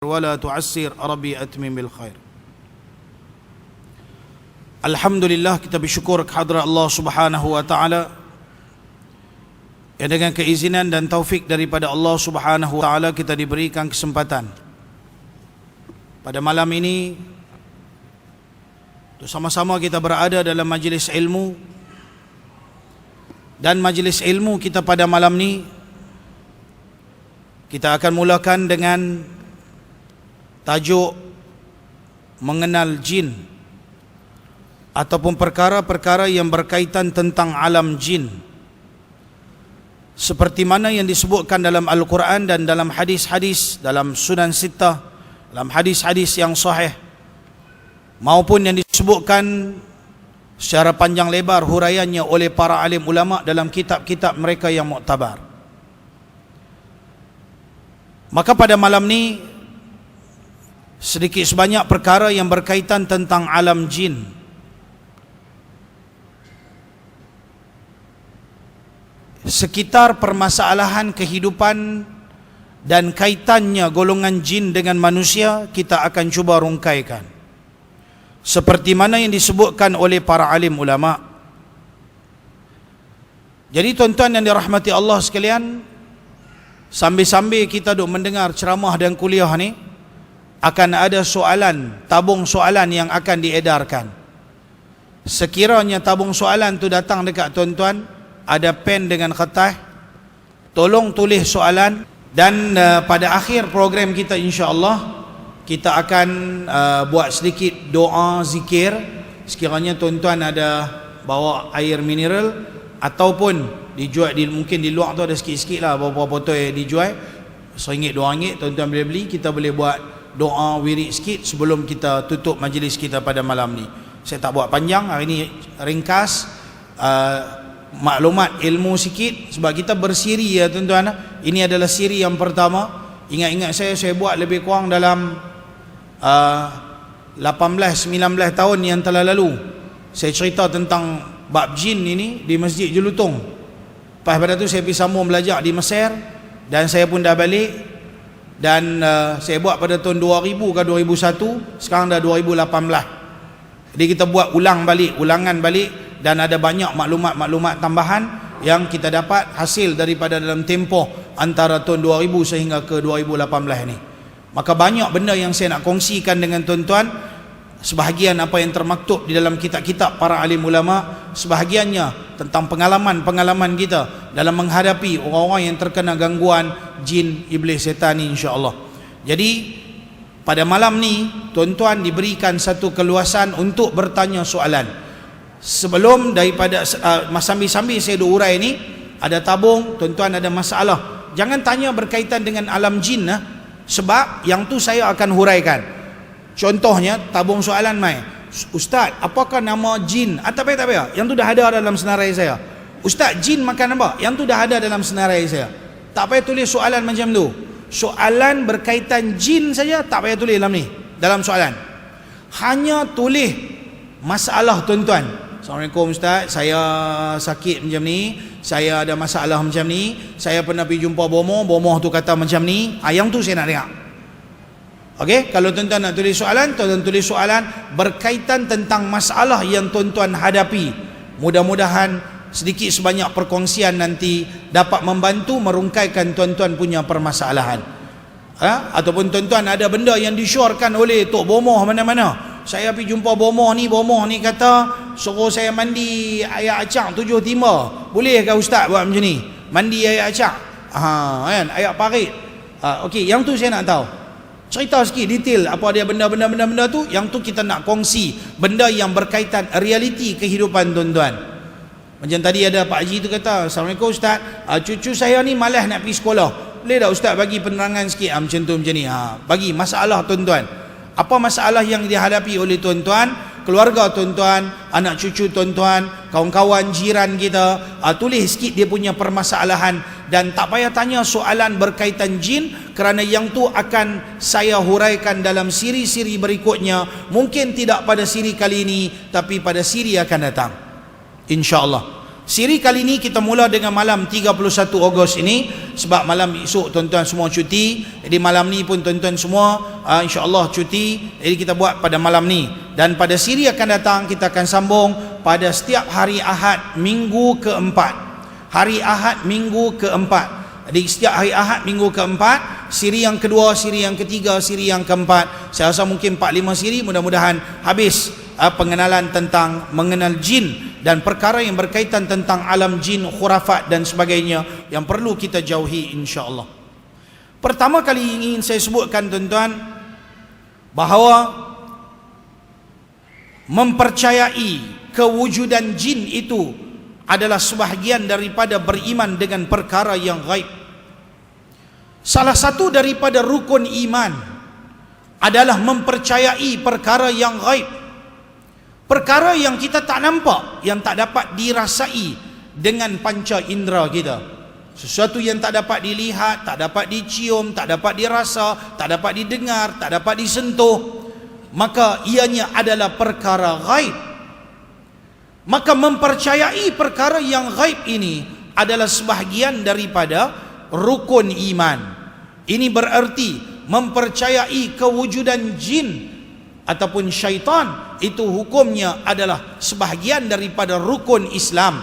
ولا تعسر ربي أتمم بالخير. Alhamdulillah, kita bersyukur kehadrat Allah Subhanahu wa taala yang dengan keizinan dan taufik daripada Allah Subhanahu wa taala kita diberikan kesempatan pada malam ini untuk sama-sama kita berada dalam majlis ilmu. Dan majlis ilmu kita pada malam ni kita akan mulakan dengan tajuk mengenal jin ataupun perkara-perkara yang berkaitan tentang alam jin, seperti mana yang disebutkan dalam Al-Quran dan dalam hadis-hadis, dalam Sunan Sittah, dalam hadis-hadis yang sahih, maupun yang disebutkan secara panjang lebar huraiannya oleh para alim ulama dalam kitab-kitab mereka yang muktabar. Maka pada malam ni sedikit sebanyak perkara yang berkaitan tentang alam jin. Sekitar permasalahan kehidupan dan kaitannya golongan jin dengan manusia kita akan cuba rungkaikan, seperti mana yang disebutkan oleh para alim ulama. Jadi tuan-tuan yang dirahmati Allah sekalian, sambil-sambil kita duk mendengar ceramah dan kuliah ni, akan ada soalan, tabung soalan yang akan diedarkan. Sekiranya tabung soalan tu datang dekat tuan-tuan, ada pen dengan kertas, tolong tulis soalan. Dan pada akhir program kita insya-Allah kita akan buat sedikit doa zikir. Sekiranya tuan-tuan ada bawa air mineral ataupun dijual mungkin di luar tu ada sikit-sikit lah beberapa botol dijual, RM1, RM2, tuan-tuan boleh beli. Kita boleh buat doa wirid sikit sebelum kita tutup majlis kita pada malam ni. Saya tak buat panjang, hari ni ringkas, maklumat ilmu sikit, sebab kita bersiri ya tuan-tuan. Ini adalah siri yang pertama. Ingat-ingat saya buat lebih kurang dalam 18-19 tahun yang telah lalu. Saya cerita tentang bab jin ini di Masjid Jelutong. Lepas pada tu saya pergi sambung belajar di Mesir, dan saya pun dah balik. Dan saya buat pada tahun 2000 ke 2001, sekarang dah 2018. Jadi kita buat ulangan balik, dan ada banyak maklumat-maklumat tambahan yang kita dapat hasil daripada dalam tempoh antara tahun 2000 sehingga ke 2018 ni. Maka banyak benda yang saya nak kongsikan dengan tuan-tuan. Sebahagian apa yang termaktub di dalam kitab-kitab para alim ulama, sebahagiannya tentang pengalaman-pengalaman kita dalam menghadapi orang-orang yang terkena gangguan jin, iblis, setan ni insya-Allah. Jadi pada malam ni tuan-tuan diberikan satu keluasan untuk bertanya soalan. Sebelum daripada sambil-sambil saya urai ni, ada tabung, tuan-tuan ada masalah, jangan tanya berkaitan dengan alam jin lah, sebab yang tu saya akan huraikan. Contohnya tabung soalan mai, Ustaz, apakah nama jin? Tak payah, yang tu dah ada dalam senarai saya. Ustaz, jin makan apa? Yang tu dah ada dalam senarai saya. Tak payah tulis soalan macam tu. Soalan berkaitan jin saja tak payah tulis dalam soalan. Hanya tulis masalah tuan-tuan. Assalamualaikum Ustaz, saya sakit macam ni, saya ada masalah macam ni, saya pernah pergi jumpa bomoh tu kata macam ni. Yang tu saya nak dengar. Okey, kalau tuan-tuan nak tulis soalan, tuan-tuan tulis soalan berkaitan tentang masalah yang tuan-tuan hadapi. Mudah-mudahan sedikit sebanyak perkongsian nanti dapat membantu merungkaikan tuan-tuan punya permasalahan. Ataupun tuan-tuan ada benda yang disyorkan oleh Tok Bomoh mana-mana. Saya pergi jumpa bomoh ni kata suruh saya mandi air acak 7 timba. Bolehkah Ustaz buat macam ni? Mandi air acak, kan, air parit. Okey, yang tu saya nak tahu. Cerita sikit detail apa dia benda tu. Yang tu kita nak kongsi benda yang berkaitan realiti kehidupan tuan-tuan. Macam tadi ada Pak Haji tu kata, Assalamualaikum Ustaz, cucu saya ni malas nak pergi sekolah. Boleh tak Ustaz bagi penerangan sikit macam tu macam ni. Bagi masalah tuan-tuan. Apa masalah yang dihadapi oleh tuan-tuan, keluarga tuan-tuan, anak cucu tuan-tuan, kawan-kawan jiran kita. Tulis sikit dia punya permasalahan. Dan tak payah tanya soalan berkaitan jin, kerana yang tu akan saya huraikan dalam siri-siri berikutnya. Mungkin tidak pada siri kali ini, tapi pada siri akan datang, InsyaAllah. Siri kali ini kita mula dengan malam 31 Ogos ini, sebab malam esok tuan-tuan semua cuti. Jadi malam ni pun tuan-tuan semua insya-Allah cuti. Jadi kita buat pada malam ni. Dan pada siri akan datang kita akan sambung pada setiap hari Ahad minggu keempat. Hari Ahad minggu keempat. Jadi setiap hari Ahad minggu keempat, siri yang kedua, siri yang ketiga, siri yang keempat. Saya rasa mungkin 4-5 siri, mudah-mudahan habis pengenalan tentang mengenal jin dan perkara yang berkaitan tentang alam jin, khurafat dan sebagainya yang perlu kita jauhi insya-Allah. Pertama kali ingin saya sebutkan tuan-tuan, bahawa mempercayai kewujudan jin itu adalah sebahagian daripada beriman dengan perkara yang gaib. Salah satu daripada rukun iman adalah mempercayai perkara yang gaib. Perkara yang kita tak nampak, yang tak dapat dirasai dengan panca indera kita. Sesuatu yang tak dapat dilihat, tak dapat dicium, tak dapat dirasa, tak dapat didengar, tak dapat disentuh, maka ianya adalah perkara gaib. Maka mempercayai perkara yang gaib ini adalah sebahagian daripada rukun iman. Ini bererti mempercayai kewujudan jin ataupun syaitan itu hukumnya adalah sebahagian daripada rukun Islam,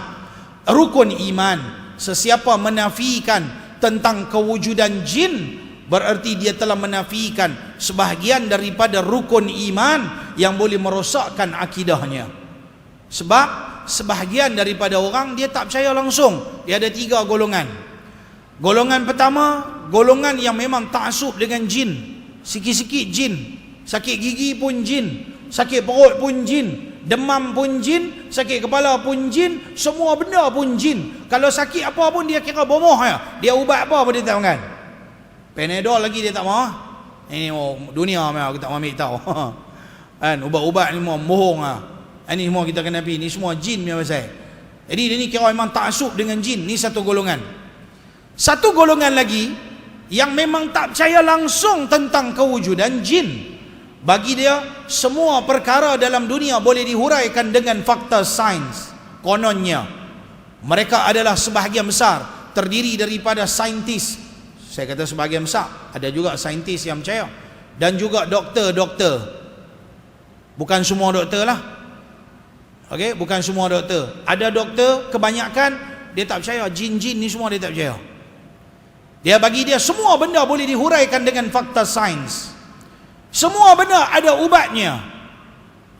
rukun iman. Sesiapa menafikan tentang kewujudan jin, bererti dia telah menafikan sebahagian daripada rukun iman yang boleh merosakkan akidahnya. Sebab sebahagian daripada orang dia tak percaya langsung. Dia ada 3 golongan. Golongan pertama, golongan yang memang taksub dengan jin. Sikit-sikit jin, sakit gigi pun jin, sakit perut pun jin, demam pun jin, sakit kepala pun jin, semua benda pun jin. Kalau sakit apa pun dia kira bomoh ya. Dia ubat apa pun dia tak makan. Panadol lagi dia tak mau. Ini dunia memang aku tak mau ambil tahu. Kan ubat-ubat ni semua bohong ah. Ini semua kita kena pergi, ni semua jin punya pasal. Jadi dia ni kira memang taksub dengan jin. Ni satu golongan. Satu golongan lagi yang memang tak percaya langsung tentang kewujudan jin. Bagi dia semua perkara dalam dunia boleh dihuraikan dengan fakta sains. Kononnya mereka adalah sebahagian besar terdiri daripada saintis. Saya kata sebahagian besar, ada juga saintis yang percaya, dan juga doktor-doktor. Bukan semua doktor lah. Okey, bukan semua doktor. Ada doktor kebanyakan dia tak percaya jin-jin ni semua, dia tak percaya. Dia bagi dia semua benda boleh dihuraikan dengan fakta sains. Semua benda ada ubatnya.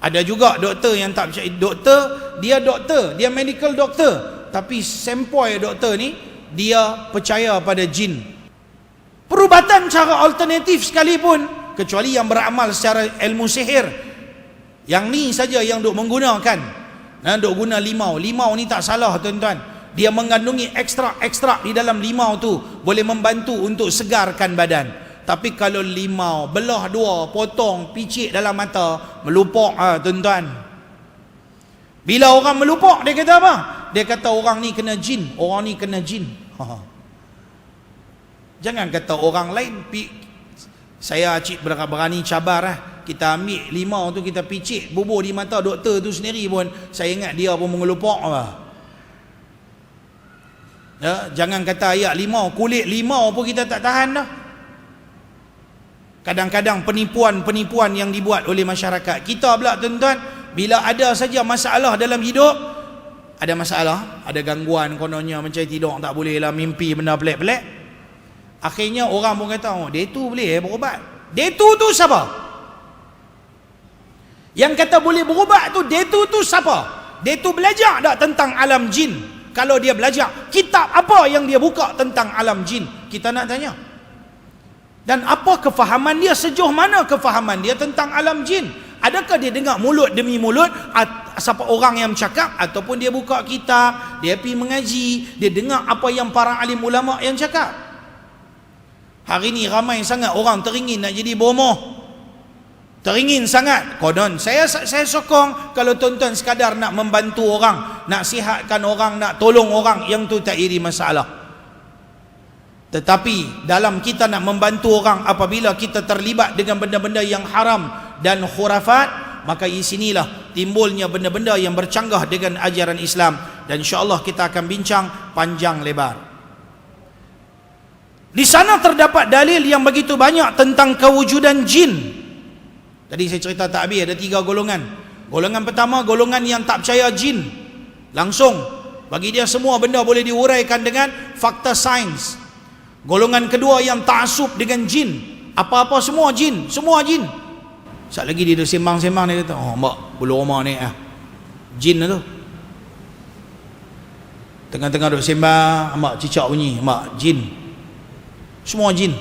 Ada juga doktor yang tak percaya. Doktor, dia medical doktor, tapi sempoi doktor ni dia percaya pada jin. Perubatan cara alternatif sekalipun, kecuali yang beramal secara ilmu sihir, yang ni saja yang duk menggunakan. Duk guna limau. Limau ni tak salah tuan-tuan. Dia mengandungi ekstrak-ekstrak di dalam limau tu, boleh membantu untuk segarkan badan. Tapi kalau limau belah 2, potong, picit dalam mata, melupak tuan-tuan. Bila orang melupak, dia kata apa? Dia kata orang ni kena jin, orang ni kena jin. Jangan kata orang lain. Saya cik berani cabar kita ambil limau tu, kita picit, bubur di mata doktor tu sendiri pun, saya ingat dia pun mengelupak apa. Ya, jangan kata ayat limau, kulit limau pun kita tak tahan dah. Kadang-kadang penipuan-penipuan yang dibuat oleh masyarakat kita pula tuan-tuan, bila ada saja masalah dalam hidup, ada masalah, ada gangguan kononnya macam tidur tak boleh lah, mimpi benda pelik-pelik, akhirnya orang pun kata, oh dia tu boleh berubat. Dia tu siapa? Yang kata boleh berubat tu, dia tu siapa? Dia tu belajar tak tentang alam jin? Kalau dia belajar, kitab apa yang dia buka tentang alam jin? Kita nak tanya. Dan apa kefahaman dia, sejauh mana kefahaman dia tentang alam jin? Adakah dia dengar mulut demi mulut siapa orang yang cakap, ataupun dia buka kitab, dia pergi mengaji, dia dengar apa yang para alim ulama yang cakap? Hari ni ramai sangat orang teringin nak jadi bomoh. Teringin sangat. Konon saya sokong kalau tuan-tuan sekadar nak membantu orang, nak sihatkan orang, nak tolong orang, yang tu tak iri masalah. Tetapi dalam kita nak membantu orang, apabila kita terlibat dengan benda-benda yang haram dan khurafat, maka di sinilah timbulnya benda-benda yang bercanggah dengan ajaran Islam. dan insya-Allah kita akan bincang panjang lebar. Di sana terdapat dalil yang begitu banyak tentang kewujudan jin. Tadi saya cerita tak habis, ada 3 golongan. Golongan pertama, golongan yang tak percaya jin. Langsung, bagi dia semua benda boleh diuraikan dengan fakta sains. Golongan kedua yang ta'assub dengan jin. Apa-apa semua jin, semua jin. Sekejap lagi dia sembang-sembang, dia kata, oh mak, bulu rumah ni jin tu. Tengah-tengah duk sembang, mak cicak bunyi, mak, jin. Semua jin.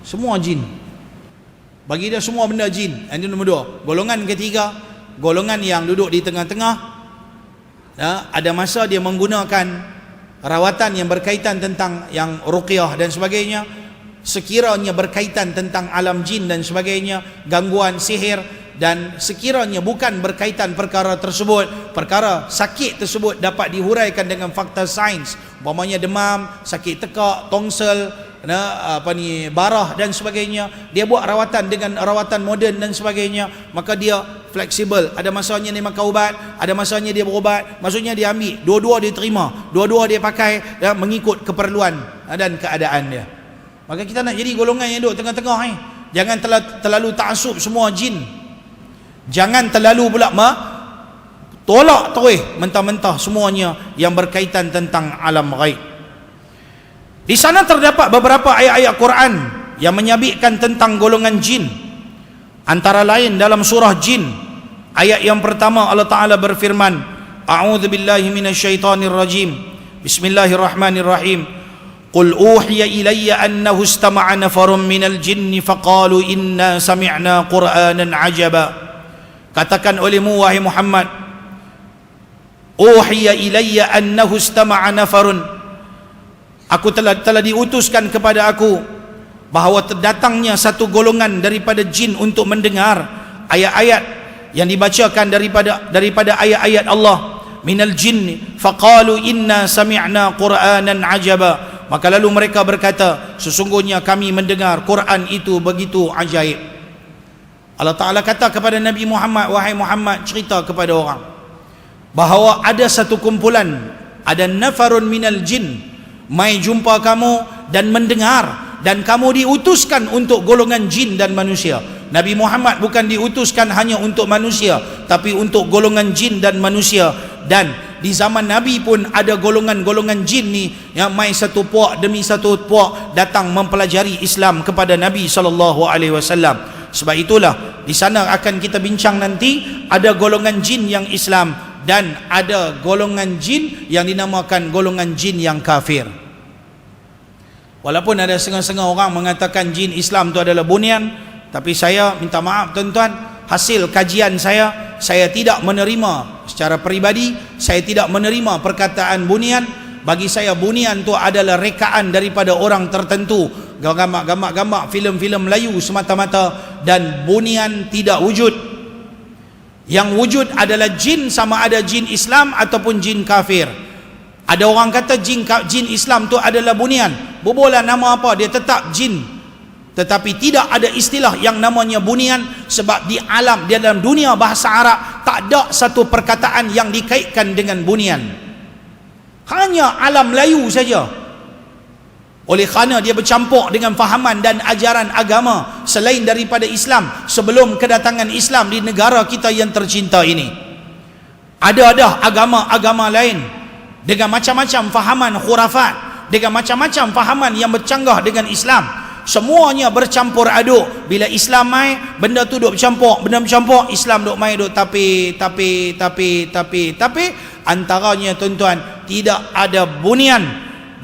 Semua jin. Bagi dia semua benda jin. Ini nombor 2. Golongan ketiga, golongan yang duduk di tengah-tengah. Ada masa dia menggunakan rawatan yang berkaitan tentang yang ruqyah dan sebagainya, sekiranya berkaitan tentang alam jin dan sebagainya, gangguan sihir, dan sekiranya bukan berkaitan perkara tersebut, perkara sakit tersebut dapat dihuraikan dengan fakta sains, umpamanya demam, sakit tekak, tongsel, barah dan sebagainya, dia buat rawatan dengan rawatan moden dan sebagainya, maka dia fleksibel. Ada masanya dia makan ubat, ada masanya dia berubat, maksudnya dia ambil, dua-dua dia terima, dua-dua dia pakai mengikut keperluan dan keadaan dia. Maka kita nak jadi golongan yang duduk tengah-tengah Jangan terlalu ta'assub semua jin. Jangan terlalu pula tolak terus mentah-mentah semuanya yang berkaitan tentang alam ghaib. Di sana terdapat beberapa ayat-ayat Quran yang menyabitkan tentang golongan jin. Antara lain dalam surah Jin, ayat yang pertama Allah Ta'ala berfirman, A'udzubillahi minasyaitonirrajim, Bismillahirrahmanirrahim, Qul uhiya ilayya annahu istama'a nafarun minal jinni faqalu inna sami'na qur'anan ajaba. Katakan olehmu wahai Muhammad, uhiya ilayya annahu istama'a nafarun, aku telah diutuskan kepada aku bahawa terdatangnya satu golongan daripada jin untuk mendengar ayat-ayat yang dibacakan daripada ayat-ayat Allah. Minal jinni faqalu inna sami'na qur'anan ajaba. Maka lalu mereka berkata, sesungguhnya kami mendengar Quran itu begitu ajaib. Allah Ta'ala kata kepada Nabi Muhammad, wahai Muhammad, cerita kepada orang bahawa ada satu kumpulan, ada nafarun minal jin, mai jumpa kamu dan mendengar, dan kamu diutuskan untuk golongan jin dan manusia. Nabi Muhammad bukan diutuskan hanya untuk manusia, tapi untuk golongan jin dan manusia. Dan di zaman Nabi pun ada golongan-golongan jin ni yang mai satu puak demi satu puak datang mempelajari Islam kepada Nabi SAW. Sebab itulah di sana akan kita bincang nanti, ada golongan jin yang Islam dan ada golongan jin yang dinamakan golongan jin yang kafir. Walaupun ada setengah-setengah orang mengatakan jin Islam itu adalah bunian, tapi saya minta maaf tuan-tuan, hasil kajian saya tidak menerima secara peribadi, saya tidak menerima perkataan bunian. Bagi saya bunian itu adalah rekaan daripada orang tertentu, gambar-gambar filem-filem Melayu semata-mata, dan bunian tidak wujud. Yang wujud adalah jin, sama ada jin Islam ataupun jin kafir. Ada orang kata jin Islam tu adalah bunian, berbola nama apa, dia tetap jin. Tetapi tidak ada istilah yang namanya bunian, sebab di dalam dunia bahasa Arab tak ada satu perkataan yang dikaitkan dengan bunian. Hanya alam Melayu saja. Oleh kerana dia bercampur dengan fahaman dan ajaran agama selain daripada Islam sebelum kedatangan Islam di negara kita yang tercinta ini. Ada agama-agama lain dengan macam-macam fahaman khurafat, dengan macam-macam fahaman yang bercanggah dengan Islam. Semuanya bercampur aduk. Bila Islam mai, benda tu duk bercampur, Islam duk mai duk tapi antaranya tuan-tuan, tidak ada bunian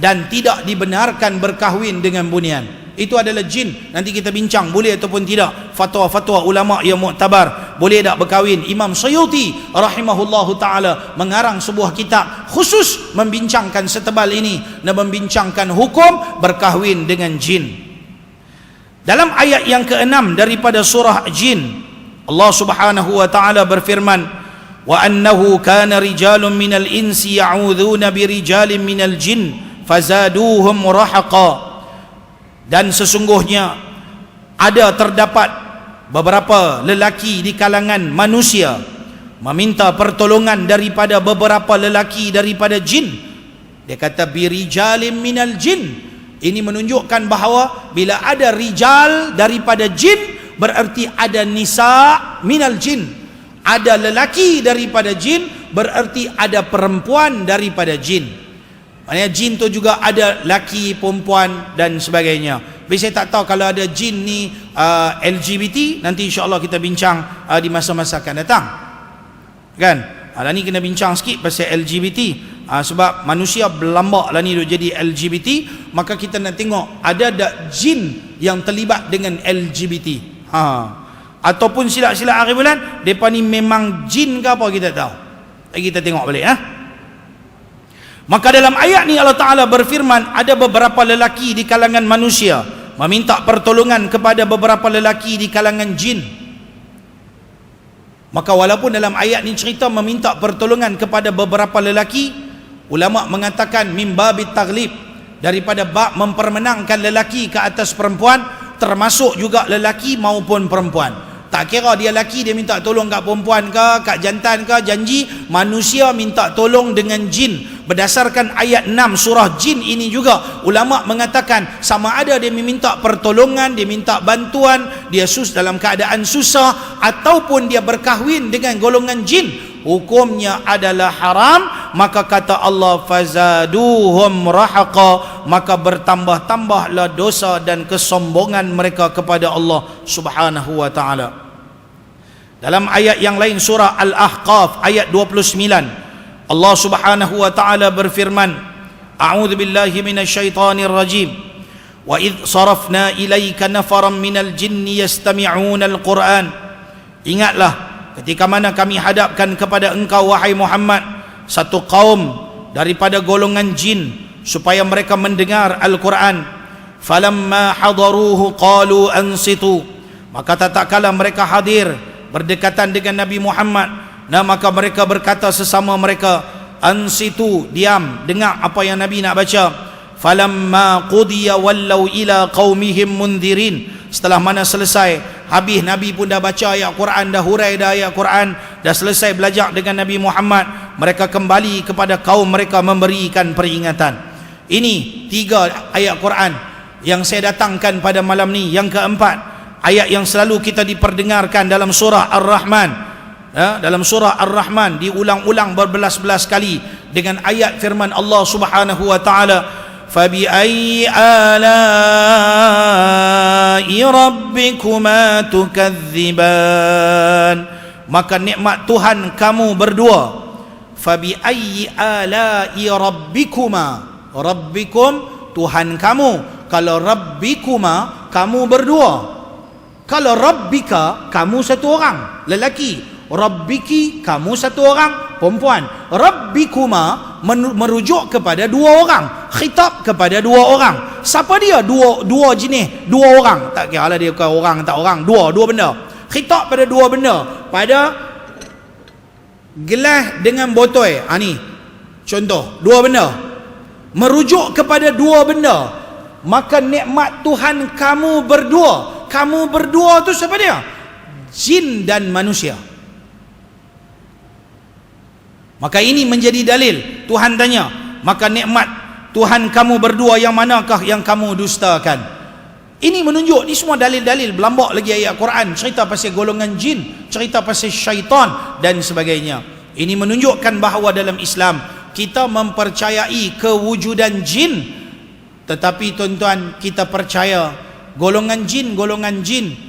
dan tidak dibenarkan berkahwin dengan bunian. Itu adalah jin. Nanti kita bincang boleh ataupun tidak, fatwa-fatwa ulama yang muktabar, boleh tak berkahwin. Imam Suyuti rahimahullahu ta'ala mengarang sebuah kitab khusus membincangkan setebal ini dan membincangkan hukum berkahwin dengan jin. Dalam ayat yang ke-6 daripada surah Jin, Allah Subhanahu wa ta'ala berfirman, wa annahu kana rijalun minal insi ya'udzuuna birijalin minal jin fazaduhum rahaqa. Dan sesungguhnya terdapat beberapa lelaki di kalangan manusia, meminta pertolongan daripada beberapa lelaki daripada jin. Dia kata birijalim minal jin. Ini menunjukkan bahawa bila ada rijal daripada jin, berarti ada nisa minal jin. Ada lelaki daripada jin, berarti ada perempuan daripada jin. Maknanya jin tu juga ada laki, perempuan dan sebagainya. Tapi saya tak tahu kalau ada jin ni LGBT, nanti insya-Allah kita bincang di masa-masa akan datang. Kan? Lah ni kena bincang sikit pasal LGBT. Sebab manusia berlambak lah ni duk jadi LGBT, maka kita nak tengok ada tak jin yang terlibat dengan LGBT. Ataupun silap-silap hari bulan depa ni memang jin ke apa kita tahu. Kita tengok balik. Maka dalam ayat ni Allah Ta'ala berfirman, ada beberapa lelaki di kalangan manusia meminta pertolongan kepada beberapa lelaki di kalangan jin. Maka walaupun dalam ayat ni cerita meminta pertolongan kepada beberapa lelaki, ulama mengatakan mimbabit taglib, daripada bab mempermenangkan lelaki ke atas perempuan, termasuk juga lelaki maupun perempuan. Tak kira dia lelaki dia minta tolong kat perempuan ke, kat jantan ke, janji manusia minta tolong dengan jin. Berdasarkan ayat 6 surah jin ini juga ulama mengatakan sama ada dia meminta pertolongan, dia minta bantuan, dia dalam keadaan susah, ataupun dia berkahwin dengan golongan jin, hukumnya adalah haram. Maka kata Allah fazaduhum rahaqa, maka bertambah-tambahlah dosa dan kesombongan mereka kepada Allah Subhanahu wa taala. Dalam ayat yang lain surah Al-Ahqaf ayat 29, Allah Subhanahu wa taala berfirman, a'udzu billahi minasyaitonir rajim, wa idh sarafna ilaika nafaran minal jinni yastami'una al-Qur'an. Ingatlah ketika mana kami hadapkan kepada engkau wahai Muhammad satu kaum daripada golongan jin supaya mereka mendengar Al-Quran. Falamma hadaruhu qalu ansitu, maka tatkala mereka hadir berdekatan dengan Nabi Muhammad, maka mereka berkata sesama mereka, ansitu, diam, dengar apa yang Nabi nak baca. Falamma qudiya wallau ila qaumihim mundirin, setelah mana selesai, habis Nabi pun dah baca ayat Quran, dah hurai dah ayat Quran, dah selesai belajar dengan Nabi Muhammad, mereka kembali kepada kaum mereka memberikan peringatan. Ini 3 ayat Quran yang saya datangkan pada malam ni. Yang keempat, ayat yang selalu kita diperdengarkan dalam surah Ar-Rahman. Dalam surah Ar-Rahman diulang-ulang berbelas-belas kali dengan ayat firman Allah Subhanahu wa taala, fabi ayyi ala'i rabbikuma tukadziban, maka nikmat Tuhan kamu berdua. Fabi ayyi ala'i rabbikuma, rabbikum Tuhan kamu. Kalau rabbikuma kamu berdua, kalau rabbika kamu satu orang lelaki, rabbiki kamu satu orang perempuan, rabbikuma merujuk kepada 2 orang, khitab kepada 2 orang. Siapa dia? Dua jenis, 2 orang, tak kira lah dia bukan orang tak orang, dua benda. Khitab pada 2 benda, pada gelas dengan botol. Ni contoh 2 benda, merujuk kepada 2 benda. Maka nikmat Tuhan kamu berdua. Kamu berdua tu siapa dia? Jin dan manusia. Maka ini menjadi dalil. Tuhan tanya, maka nikmat Tuhan kamu berdua yang manakah yang kamu dustakan? Ini menunjuk, ni semua dalil-dalil. Berlambak lagi ayat Quran, cerita pasal golongan jin, cerita pasal syaitan dan sebagainya. Ini menunjukkan bahawa dalam Islam kita mempercayai kewujudan jin. Tetapi tuan-tuan, kita percaya golongan jin,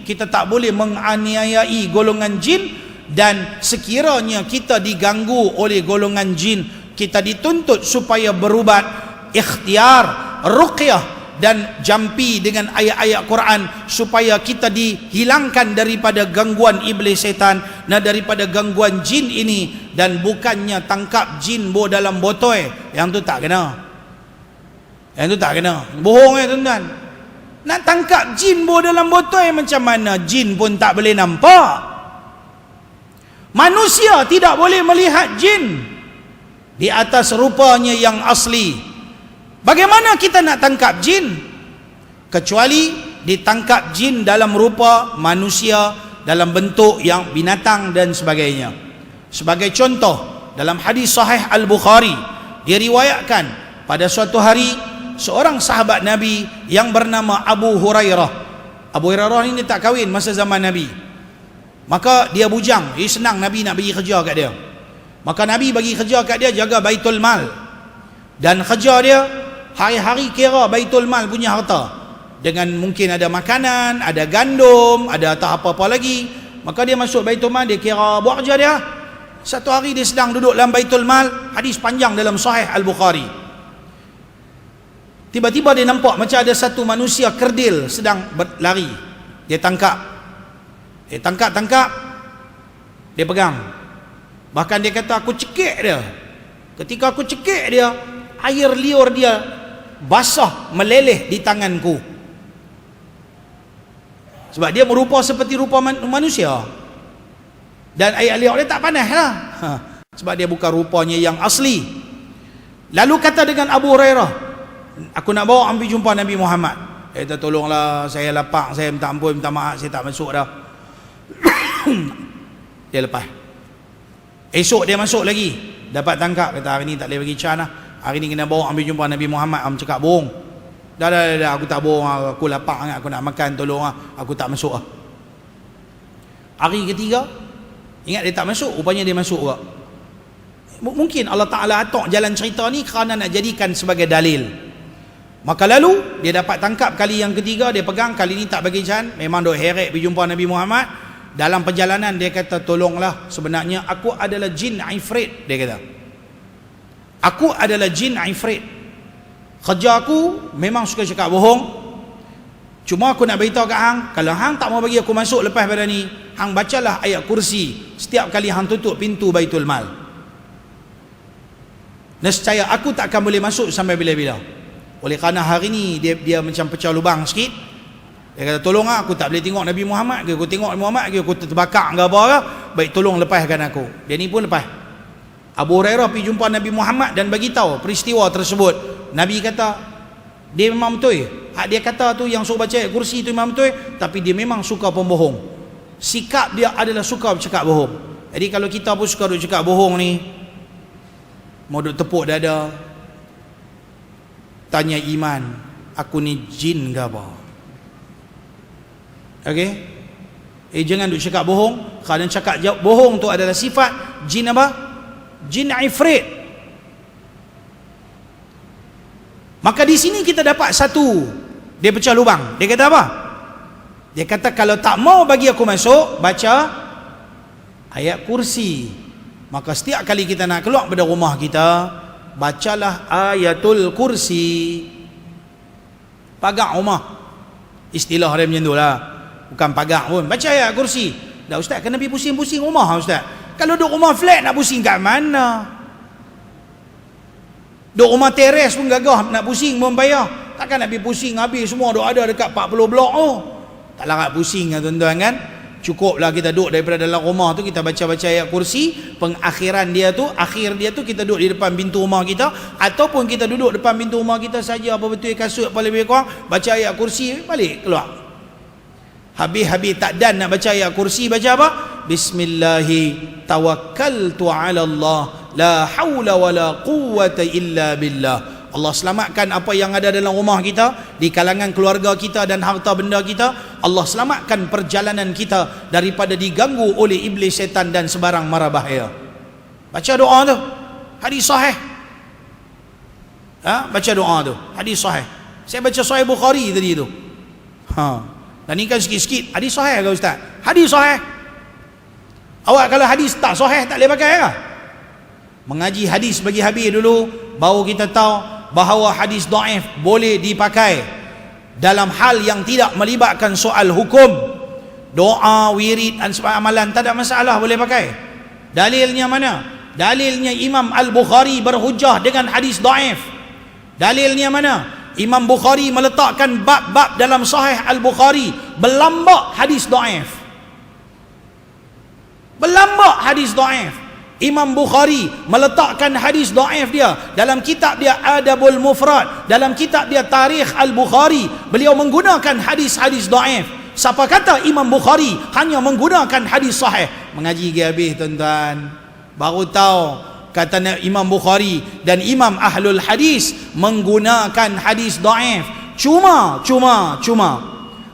kita tak boleh menganiayai golongan jin. Dan sekiranya kita diganggu oleh golongan jin, kita dituntut supaya berubat, ikhtiar, ruqyah dan jampi dengan ayat-ayat Quran supaya kita dihilangkan daripada gangguan iblis setan dan daripada gangguan jin ini. Dan bukannya tangkap jin dalam botol, yang tu tak kena. Yang tu tak kena. Bohong tuan-tuan. Nak tangkap jin dalam botol, macam mana jin pun tak boleh nampak. Manusia tidak boleh melihat jin di atas rupanya yang asli. Bagaimana kita nak tangkap jin? Kecuali ditangkap jin dalam rupa manusia, dalam bentuk yang binatang dan sebagainya. Sebagai contoh, dalam hadis sahih Al-Bukhari, diriwayatkan pada suatu hari seorang sahabat Nabi yang bernama Abu Hurairah. Abu Hurairah ini tak kahwin masa zaman Nabi. Maka dia bujang, jadi senang Nabi nak bagi kerja kat dia. Maka Nabi bagi kerja kat dia jaga Baitul Mal. Dan kerja dia hari-hari kira Baitul Mal punya harta. Dengan mungkin ada makanan, ada gandum, ada tak apa-apa lagi. Maka dia masuk Baitul Mal, dia kira buat kerja dia. Satu hari dia sedang duduk dalam Baitul Mal, hadis panjang dalam Sahih Al-Bukhari. Tiba-tiba dia nampak macam ada satu manusia kerdil sedang berlari. Dia tangkap. Dia tangkap, dia pegang. Bahkan dia kata, aku cekik dia. Ketika aku cekik dia, air liur dia basah meleleh di tanganku. Sebab dia merupa seperti rupa manusia. Dan air liur dia tak panas lah. Sebab dia bukan rupanya yang asli. Lalu kata dengan Abu Hurairah, aku nak bawa ambil jumpa Nabi Muhammad. Kata, tolonglah, saya lapar, saya minta ampun, minta maaf, saya tak masuk dah. Dia lepas. Esok dia masuk lagi, dapat tangkap. Kata, hari ni tak boleh bagi can lah, hari ni kena bawa ambil jumpa Nabi Muhammad. Cakap bohong. Dah, aku tak bohong, aku lapar sangat, aku nak makan, tolong lah, aku tak masuk lah. Hari ketiga, ingat dia tak masuk, rupanya dia masuk juga. Mungkin Allah Ta'ala atok jalan cerita ni kerana nak jadikan sebagai dalil. Maka lalu dia dapat tangkap kali yang ketiga, dia pegang, kali ni tak bagi can, memang duk heret pergi jumpa Nabi Muhammad. Dalam perjalanan dia kata, tolonglah, sebenarnya aku adalah jin ifrit. Dia kata, aku adalah jin ifrit. Kerja aku memang suka cakap bohong. Cuma aku nak beritahu kat hang, kalau hang tak mau bagi aku masuk lepas pada ni, hang bacalah ayat kursi setiap kali hang tutup pintu Baitul Mal. Nescaya aku tak akan boleh masuk sampai bila-bila. Oleh kerana hari ni dia macam pecah lubang sikit. Dia kata, tolong lah, aku tak boleh tengok Nabi Muhammad ke, aku tengok Nabi Muhammad ke, aku terbakar ke apa ke, baik tolong lepaskan aku. Dia ni pun lepas. Abu Hurairah pergi jumpa Nabi Muhammad dan bagi tahu peristiwa tersebut. Nabi kata, dia memang betul. Hak dia kata tu yang suruh baca ayat kursi tu memang betul, tapi dia memang suka pembohong. Sikap dia adalah suka bercakap bohong. Jadi kalau kita pun suka duk cakap bohong ni, mau duk tepuk dada, tanya iman, aku ni jin ke apa? Okey? Jangan duk cakap bohong. Kerana cakap bohong tu adalah sifat jin apa? Jin ifrit. Maka di sini kita dapat satu, dia pecah lubang. Dia kata apa? Dia kata, kalau tak mau bagi aku masuk, baca ayat kursi. Maka setiap kali kita nak keluar pada rumah kita, bacalah ayatul kursi. Pagar rumah, istilah dia macam tu lah, bukan pagar pun, baca ayat kursi. Dah ustaz, kena pergi pusing-pusing rumah ustaz. Kalau duduk rumah flat nak pusing kat mana? Duduk rumah teres pun gagah nak pusing pun bayar. Takkan nak pergi pusing habis semua duk ada dekat 40 blok tu. Tak larat pusing kan tuan-tuan kan. Cukuplah kita duduk daripada dalam rumah tu, kita baca-baca ayat kursi. Pengakhiran dia tu, akhir dia tu, kita duduk di depan pintu rumah kita, ataupun kita duduk depan pintu rumah kita saja, apa betul kasut apa lebih kurang, baca ayat kursi, balik keluar. Habis-habis tak dan nak baca ayat kursi, baca apa? Bismillahi tawakkaltu ala Allah, la hawla wa la quwwata illa billah. Allah selamatkan apa yang ada dalam rumah kita, di kalangan keluarga kita dan harta benda kita. Allah selamatkan perjalanan kita daripada diganggu oleh iblis, setan dan sebarang mara bahaya. Baca doa tu, hadis sahih. Baca doa tu, hadis sahih. Saya baca Sahih Bukhari tadi tu. Dan ni kan sikit-sikit hadis sahih ke ustaz? Hadis sahih. Awak kalau hadis tak sahih tak boleh pakai ke? Mengaji hadis bagi habis dulu, baru kita tahu bahawa hadis dhaif boleh dipakai dalam hal yang tidak melibatkan soal hukum. Doa, wirid dan sebagainya amalan tak ada masalah, boleh pakai. Dalilnya mana? Dalilnya Imam Al-Bukhari berhujah dengan hadis dhaif. Dalilnya mana? Imam Bukhari meletakkan bab-bab dalam Sahih Al-Bukhari berlambak hadis dhaif. Berlambak hadis dhaif. Imam Bukhari meletakkan hadis dhaif dia dalam kitab dia Adabul Mufrad, dalam kitab dia Tarikh Al-Bukhari. Beliau menggunakan hadis-hadis dhaif. Siapa kata Imam Bukhari hanya menggunakan hadis sahih? Mengaji ke habis tuan-tuan, baru tahu kata Imam Bukhari dan Imam Ahlul Hadis menggunakan hadis dhaif. Cuma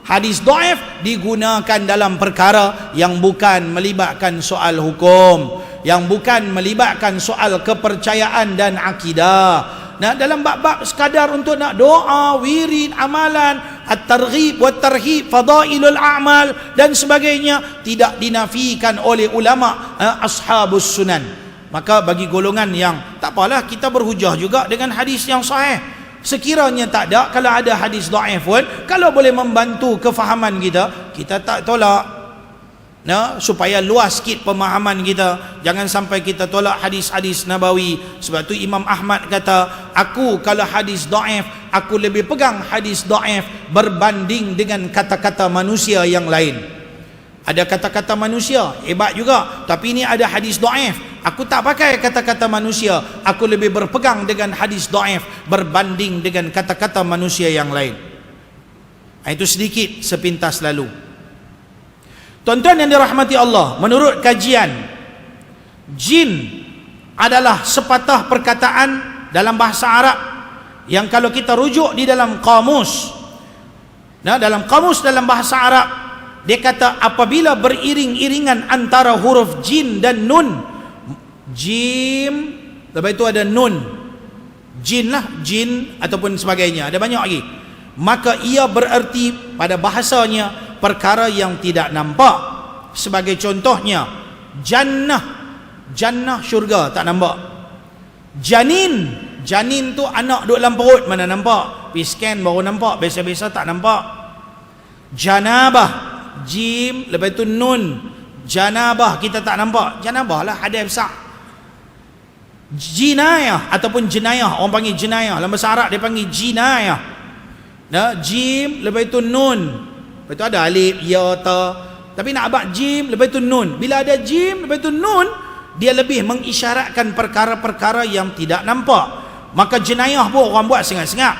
hadis dhaif digunakan dalam perkara yang bukan melibatkan soal hukum, yang bukan melibatkan soal kepercayaan dan akidah. Nah, dalam bab-bab sekadar untuk nak doa, wirid, amalan, at-targhib wa tarhib, fadailul a'mal dan sebagainya tidak dinafikan oleh ulama ashabus sunan. Maka bagi golongan yang tak apalah, kita berhujah juga dengan hadis yang sahih. Sekiranya tak ada, kalau ada hadis dhaif pun, kalau boleh membantu kefahaman kita, kita tak tolak. Nah, supaya luas sikit pemahaman kita, jangan sampai kita tolak hadis-hadis nabawi. Sebab tu Imam Ahmad kata, aku kalau hadis dhaif, aku lebih pegang hadis dhaif berbanding dengan kata-kata manusia yang lain. Ada kata-kata manusia hebat juga, tapi ini ada hadis dhaif, aku tak pakai kata-kata manusia, aku lebih berpegang dengan hadis dhaif berbanding dengan kata-kata manusia yang lain. Itu sedikit sepintas lalu. Tuan-tuan yang dirahmati Allah, menurut kajian, jin adalah sepatah perkataan dalam bahasa Arab yang kalau kita rujuk di dalam kamus, nah, dalam kamus dalam bahasa Arab, dia kata apabila beriring-iringan antara huruf jin dan nun, jim, lepas itu ada nun, jin lah, jin ataupun sebagainya, ada banyak lagi, maka ia bererti pada bahasanya perkara yang tidak nampak. Sebagai contohnya, jannah, jannah syurga, tak nampak. Janin, janin tu anak duduk dalam perut, mana nampak? Pergi scan baru nampak, biasa-biasa tak nampak. Janabah, jim, lepas itu nun, janabah kita tak nampak. Janabah lah hadis besar. Jinayah ataupun jenayah, orang panggil jenayah, dalam bahasa Arab dia panggil jinayah. Nah, jim, lepas itu nun, lepas itu ada alif, ya, ta. Tapi nak abad jim, lepas itu nun. Bila ada jim, lepas itu nun, dia lebih mengisyaratkan perkara-perkara yang tidak nampak. Maka jenayah pun orang buat sengak-sengak,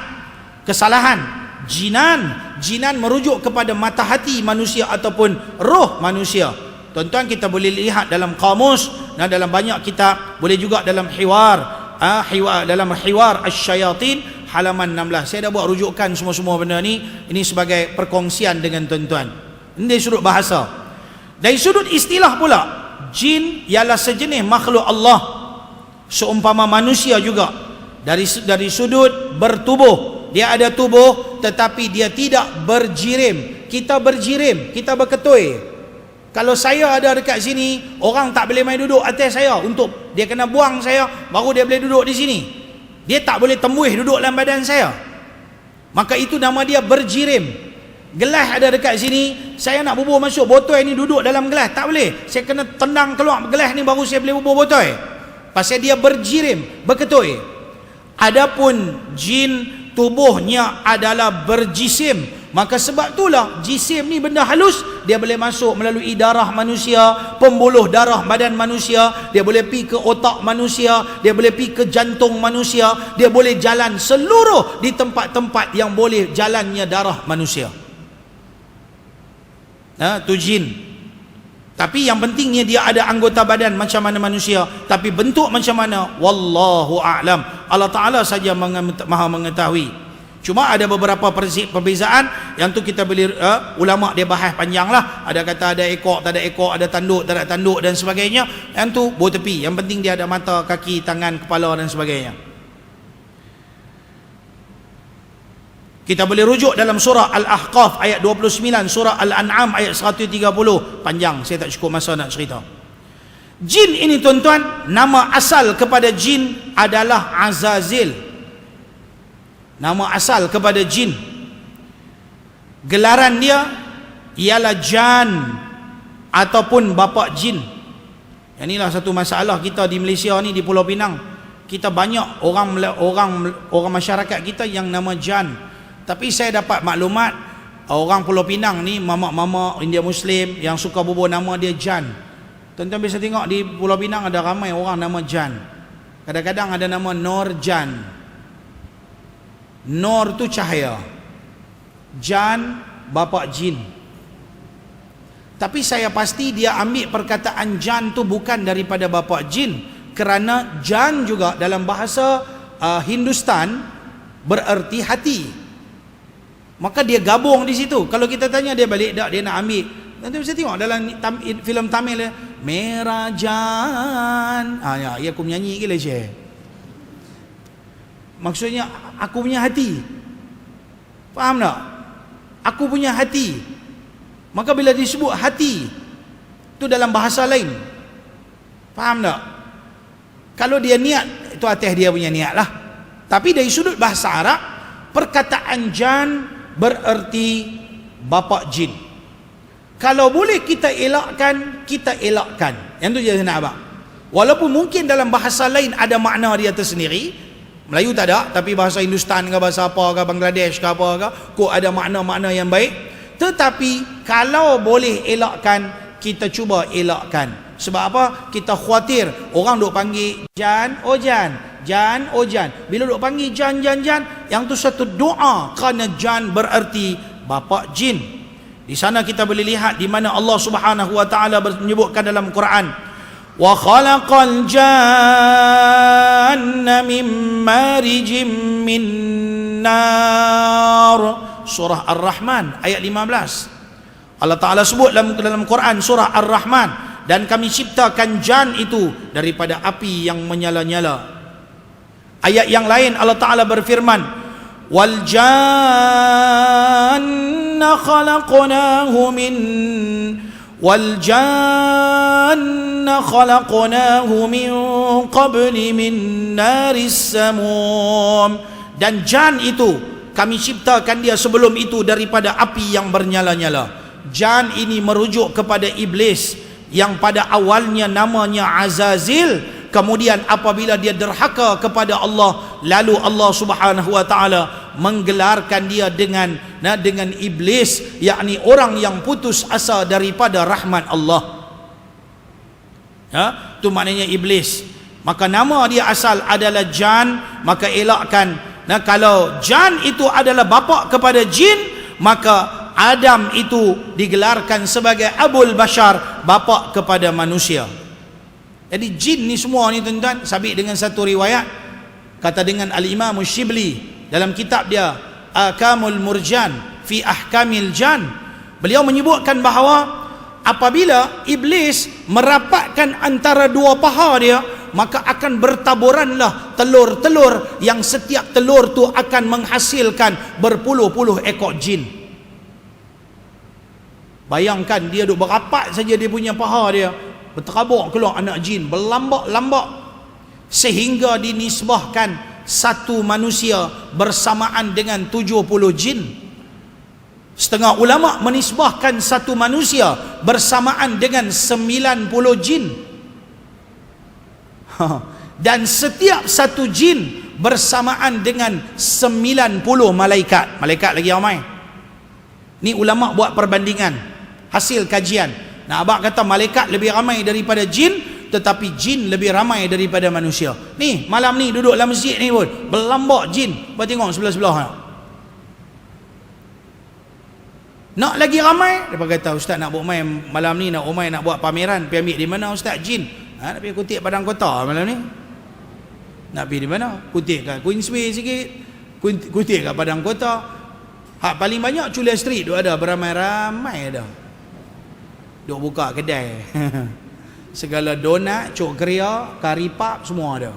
kesalahan. Jinan merujuk kepada mata hati manusia ataupun roh manusia. Tuan-tuan, kita boleh lihat dalam kamus, dan dalam banyak kitab, boleh juga dalam dalam hiwar asy-syayatin halaman 16. Saya dah buat rujukan semua-semua benda ni. Ini sebagai perkongsian dengan tuan-tuan. Ini dari sudut bahasa. Dari sudut istilah pula, jin ialah sejenis makhluk Allah seumpama manusia juga. Dari sudut bertubuh, dia ada tubuh tetapi dia tidak berjirim. Kita berjirim, kita berketui. Kalau saya ada dekat sini, orang tak boleh main duduk atas saya, untuk dia kena buang saya baru dia boleh duduk di sini. Dia tak boleh tembuih duduk dalam badan saya. Maka itu nama dia berjirim. Gelas ada dekat sini, saya nak bubuh masuk botol ni duduk dalam gelas, tak boleh. Saya kena tendang keluar gelas ni baru saya boleh bubuh botol. Pasal dia berjirim, berketui. Adapun jin tubuhnya adalah berjisim. Maka sebab itulah jisim ni benda halus, dia boleh masuk melalui darah manusia, pembuluh darah badan manusia, dia boleh pergi ke otak manusia, dia boleh pergi ke jantung manusia, dia boleh jalan seluruh di tempat-tempat yang boleh jalannya darah manusia. Tu jin. Tapi yang pentingnya dia ada anggota badan macam mana manusia, tapi bentuk macam mana, wallahu a'lam. Allah Ta'ala saja maha mengetahui. Cuma ada beberapa perbezaan yang tu kita boleh ulama dia bahas panjang lah. Ada kata ada ekor, tak ada ekor, ada tanduk, tak ada tanduk dan sebagainya. Yang tu buat tepi. Yang penting dia ada mata, kaki, tangan, kepala dan sebagainya. Kita boleh rujuk dalam surah Al-Ahqaf ayat 29, surah Al-An'am ayat 130. Panjang, saya tak cukup masa nak cerita. Jin ini tuan-tuan, nama asal kepada jin adalah Azazil. Nama asal kepada jin, gelaran dia ialah Jan ataupun bapa jin. Yang inilah satu masalah kita di Malaysia ni, di Pulau Pinang. Kita banyak orang masyarakat kita yang nama Jan. Tapi saya dapat maklumat, orang Pulau Pinang ni, mama-mama India Muslim yang suka bubuh nama dia Jan. Tuan-tuan bisa tengok di Pulau Pinang ada ramai orang nama Jan. Kadang-kadang ada nama Nur Jan. Nur tu cahaya, Jan bapa jin. Tapi saya pasti dia ambil perkataan jan tu bukan daripada bapa jin, kerana jan juga dalam bahasa Hindustan bererti hati. Maka dia gabung di situ. Kalau kita tanya dia balik tak, dia nak ambil. Nanti mesti tengok dalam filem Tamil dia, Merah Jan. Ya aku menyanyi ke lah Syekh. Maksudnya aku punya hati. Faham tak? Aku punya hati. Maka bila disebut hati, itu dalam bahasa lain. Faham tak? Kalau dia niat, itu atas dia punya niat lah. Tapi dari sudut bahasa Arab, perkataan jan bererti bapa jin. Kalau boleh kita elakkan, kita elakkan. Yang tu je nak abang. Walaupun mungkin dalam bahasa lain ada makna dia tersendiri. Melayu tak ada, tapi bahasa Hindustan ke bahasa apa ke, Bangladesh ke apa ke, kok ada makna-makna yang baik. Tetapi kalau boleh elakkan, kita cuba elakkan. Sebab apa? Kita khawatir orang duk panggil jan, oh jan, jan, oh jan. Bila duk panggil jan, jan, jan, yang tu satu doa, kerana jan bererti bapa jin. Di sana kita boleh lihat di mana Allah Subhanahu wa taala menyebutkan dalam Quran, wa khalaqal janna min marijim min nar. Surah Ar-Rahman ayat 15. Allah Taala sebut dalam Quran surah Ar-Rahman, dan kami ciptakan jan itu daripada api yang menyala-nyala. Ayat yang lain Allah Taala berfirman, wal janna khalaqnahu min qabli min naris samum. Dan jan itu kami ciptakan dia sebelum itu daripada api yang bernyala-nyala. Jan ini merujuk kepada iblis yang pada awalnya namanya Azazil. Kemudian apabila dia derhaka kepada Allah, lalu Allah Subhanahu wa taala menggelarkan dia dengan iblis, yakni orang yang putus asa daripada rahmat Allah. Itu maknanya iblis. Maka nama dia asal adalah jan, maka elakkan. Kalau jan itu adalah bapa kepada jin, maka Adam itu digelarkan sebagai Abul Bashar, bapa kepada manusia. Jadi jin ni semua ni tuan-tuan, sabit dengan satu riwayat, kata dengan Al-Imam Shibli dalam kitab dia Akamul Murjan fi Ahkamil Jan, beliau menyebutkan bahawa apabila iblis merapatkan antara dua paha dia, maka akan bertaburanlah telur-telur yang setiap telur tu akan menghasilkan berpuluh-puluh ekor jin. Bayangkan dia duk berapat saja dia punya paha dia, berterabur keluar anak jin, berlambak-lambak, sehingga dinisbahkan satu manusia bersamaan dengan 70 jin. Setengah ulama menisbahkan satu manusia bersamaan dengan 90 jin. Dan setiap satu jin bersamaan dengan 90 malaikat. Malaikat lagi ramai. Ni ulama buat perbandingan, hasil kajian. Nah, abang kata malaikat lebih ramai daripada jin, tetapi jin lebih ramai daripada manusia. Ni malam ni duduk dalam masjid ni pun berlambak jin. Abang tengok sebelah-sebelah. Nak lagi ramai, dia kata ustaz nak buat main malam ni, nak umai nak buat pameran, pergi ambil di mana ustaz? Jin. Nak pergi kutip Padang Kota malam ni. Nak pergi di mana? Kutip kat Queensway sikit, kutip kat Padang Kota. Hak paling banyak Chulia Street tu ada, beramai-ramai ada. Duk buka kedai. Segala donat, cok keria, kari pap semua ada.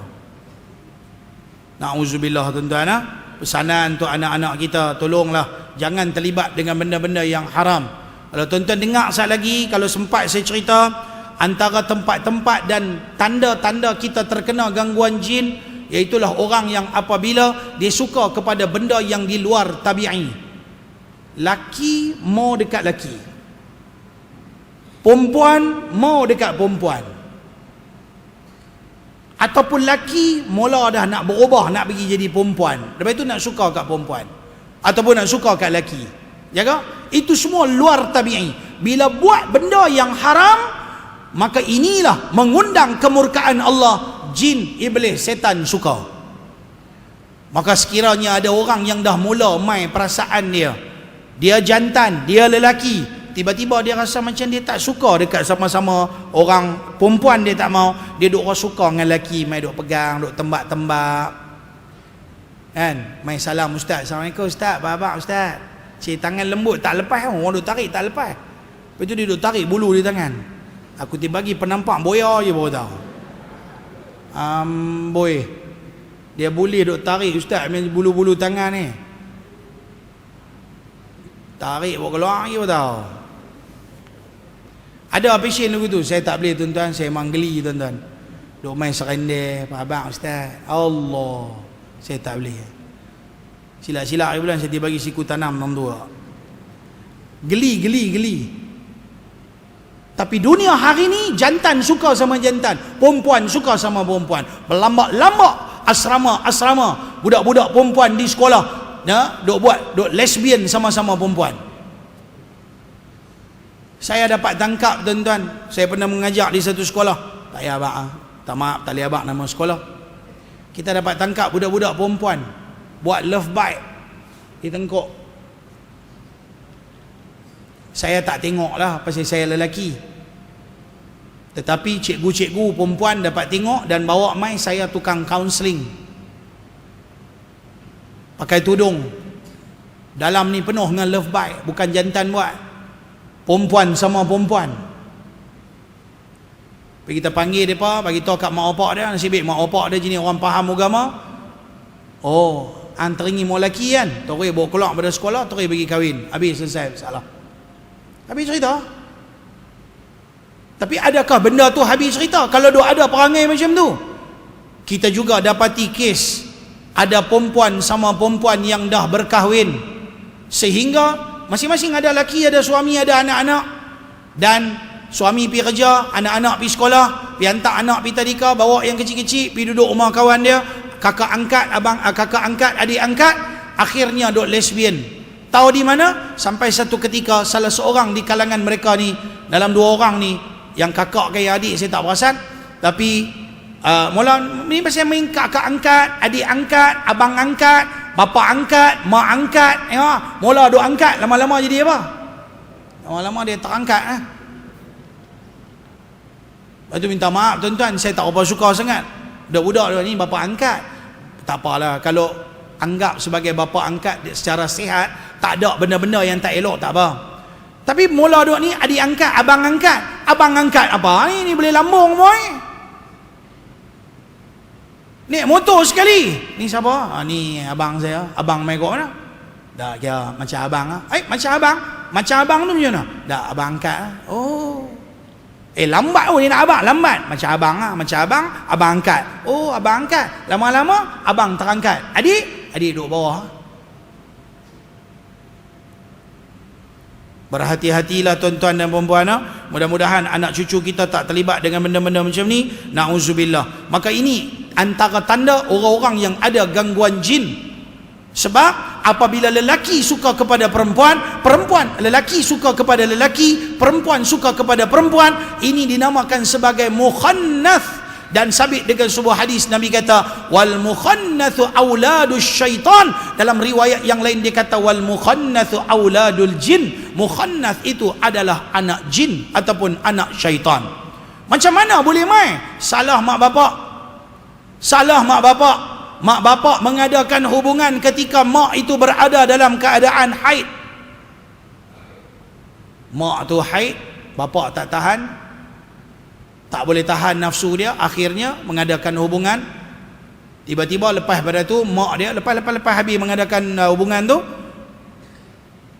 Na'udzubillah tuan-tuan. Pesanan untuk anak-anak kita, tolonglah jangan terlibat dengan benda-benda yang haram. Kalau tuan-tuan dengar sekali lagi, kalau sempat saya cerita, antara tempat-tempat dan tanda-tanda kita terkena gangguan jin, iaitulah orang yang apabila dia suka kepada benda yang di luar tabi'i. Laki mau dekat laki, perempuan mau dekat perempuan, ataupun laki mula dah nak berubah, nak pergi jadi perempuan, lepas itu nak suka kat perempuan, ataupun nak suka kat laki. Jaga, itu semua luar tabi'i. Bila buat benda yang haram, maka inilah mengundang kemurkaan Allah. Jin, iblis, setan suka. Maka sekiranya ada orang yang dah mula main perasaan dia, dia jantan, dia lelaki, tiba-tiba dia rasa macam dia tak suka dekat sama-sama orang perempuan, dia tak mau, dia duk rasa suka dengan lelaki, mai duk pegang, duk tembak-tembak kan, mai salam ustaz, assalamualaikum ustaz, apa ustaz, cik tangan lembut tak lepas, orang duk tarik tak lepas, lepas tu dia duk tarik bulu di tangan. Aku tiba bagi penampak boya je baru tahu, boy dia boleh duk tarik ustaz bulu-bulu tangan ni, tarik bawa keluar lagi baru tahu. Ada pasien lagu tu, saya tak boleh tuan-tuan, saya memang geli tuan-tuan, duk main serendeh, abang ustaz, Allah, saya tak boleh. Silap-silap bulan saya dia bagi siku tanam nombor dua. Geli. Tapi dunia hari ni, jantan suka sama jantan, perempuan suka sama perempuan, berlambak-lambak asrama, budak-budak perempuan di sekolah, ya, duk lesbian sama-sama perempuan. Saya dapat tangkap tuan-tuan, saya pernah mengajar di satu sekolah, tak payah abang, tak maaf, tak boleh abang nama sekolah. Kita dapat tangkap budak-budak perempuan buat love bite di tengkuk. Saya tak tengok lah pasal saya lelaki, tetapi cikgu-cikgu perempuan dapat tengok dan bawa mai saya tukang kaunseling. Pakai tudung, dalam ni penuh dengan love bite, bukan jantan buat, perempuan sama perempuan. Kita panggil mereka, bagi tahu kat mak opak dia, nasib baik mak opak dia jenis orang faham agama. Oh, anteringi mak lelaki kan, terus bawa keluar pada sekolah, terus bagi kahwin, habis selesai masalah, habis cerita. Tapi adakah benda tu habis cerita? Kalau duk ada perangai macam tu, kita juga dapati kes ada perempuan sama perempuan yang dah berkahwin, sehingga masing-masing ada laki, ada suami, ada anak-anak, dan suami pergi kerja, anak-anak pergi sekolah, pergi hantar anak pergi tadika, bawa yang kecil-kecil pergi duduk rumah kawan dia, kakak angkat, kakak angkat, adik angkat, akhirnya duk lesbian. Tahu di mana? Sampai satu ketika salah seorang di kalangan mereka ni, dalam dua orang ni, yang kakak ke adik saya tak perasan, tapi mula ni pasal main kakak angkat, adik angkat, abang angkat, bapa angkat, mak angkat, ya, mula duk angkat, lama-lama jadi apa? Lama-lama dia terangkat. Lepas tu minta maaf tuan-tuan, saya tak apa suka sangat budak-budak ni bapa angkat. Tak apalah, kalau anggap sebagai bapa angkat secara sihat, tak ada benda-benda yang tak elok, tak apa. Tapi mula duk ni adik angkat, abang angkat. Abang angkat apa? Ni boleh lambung boy. Naik motor sekali. Ni siapa? Ni abang saya. Abang mai kat mana? Dah kira macam abang ah. Macam abang. Macam abang tu macam mana? Dah abang angkat ah. Oh. Lambat ni nak abang, lambat. Macam abang ah, macam abang angkat. Oh, abang angkat. Lama-lama abang terangkat. Adik duduk bawah. Berhati-hatilah tuan-tuan dan puan-puan. Mudah-mudahan anak cucu kita tak terlibat dengan benda-benda macam ni. Na'udzubillah. Maka ini antara tanda orang-orang yang ada gangguan jin. Sebab apabila lelaki suka kepada perempuan, lelaki suka kepada lelaki, perempuan suka kepada perempuan, ini dinamakan sebagai mukhannath. Dan sabit dengan sebuah hadis Nabi kata wal mukhannathu auladus syaitan. Dalam riwayat yang lain dia kata wal mukhannathu auladul jin. Mukhannath itu adalah anak jin ataupun anak syaitan. Macam mana boleh mai? Salah mak bapak. Mak bapak mengadakan hubungan ketika mak itu berada dalam keadaan haid. Mak tu haid, bapak tak tahan, tak boleh tahan nafsu dia, akhirnya mengadakan hubungan. Tiba-tiba lepas pada tu mak dia lepas habis mengadakan hubungan tu,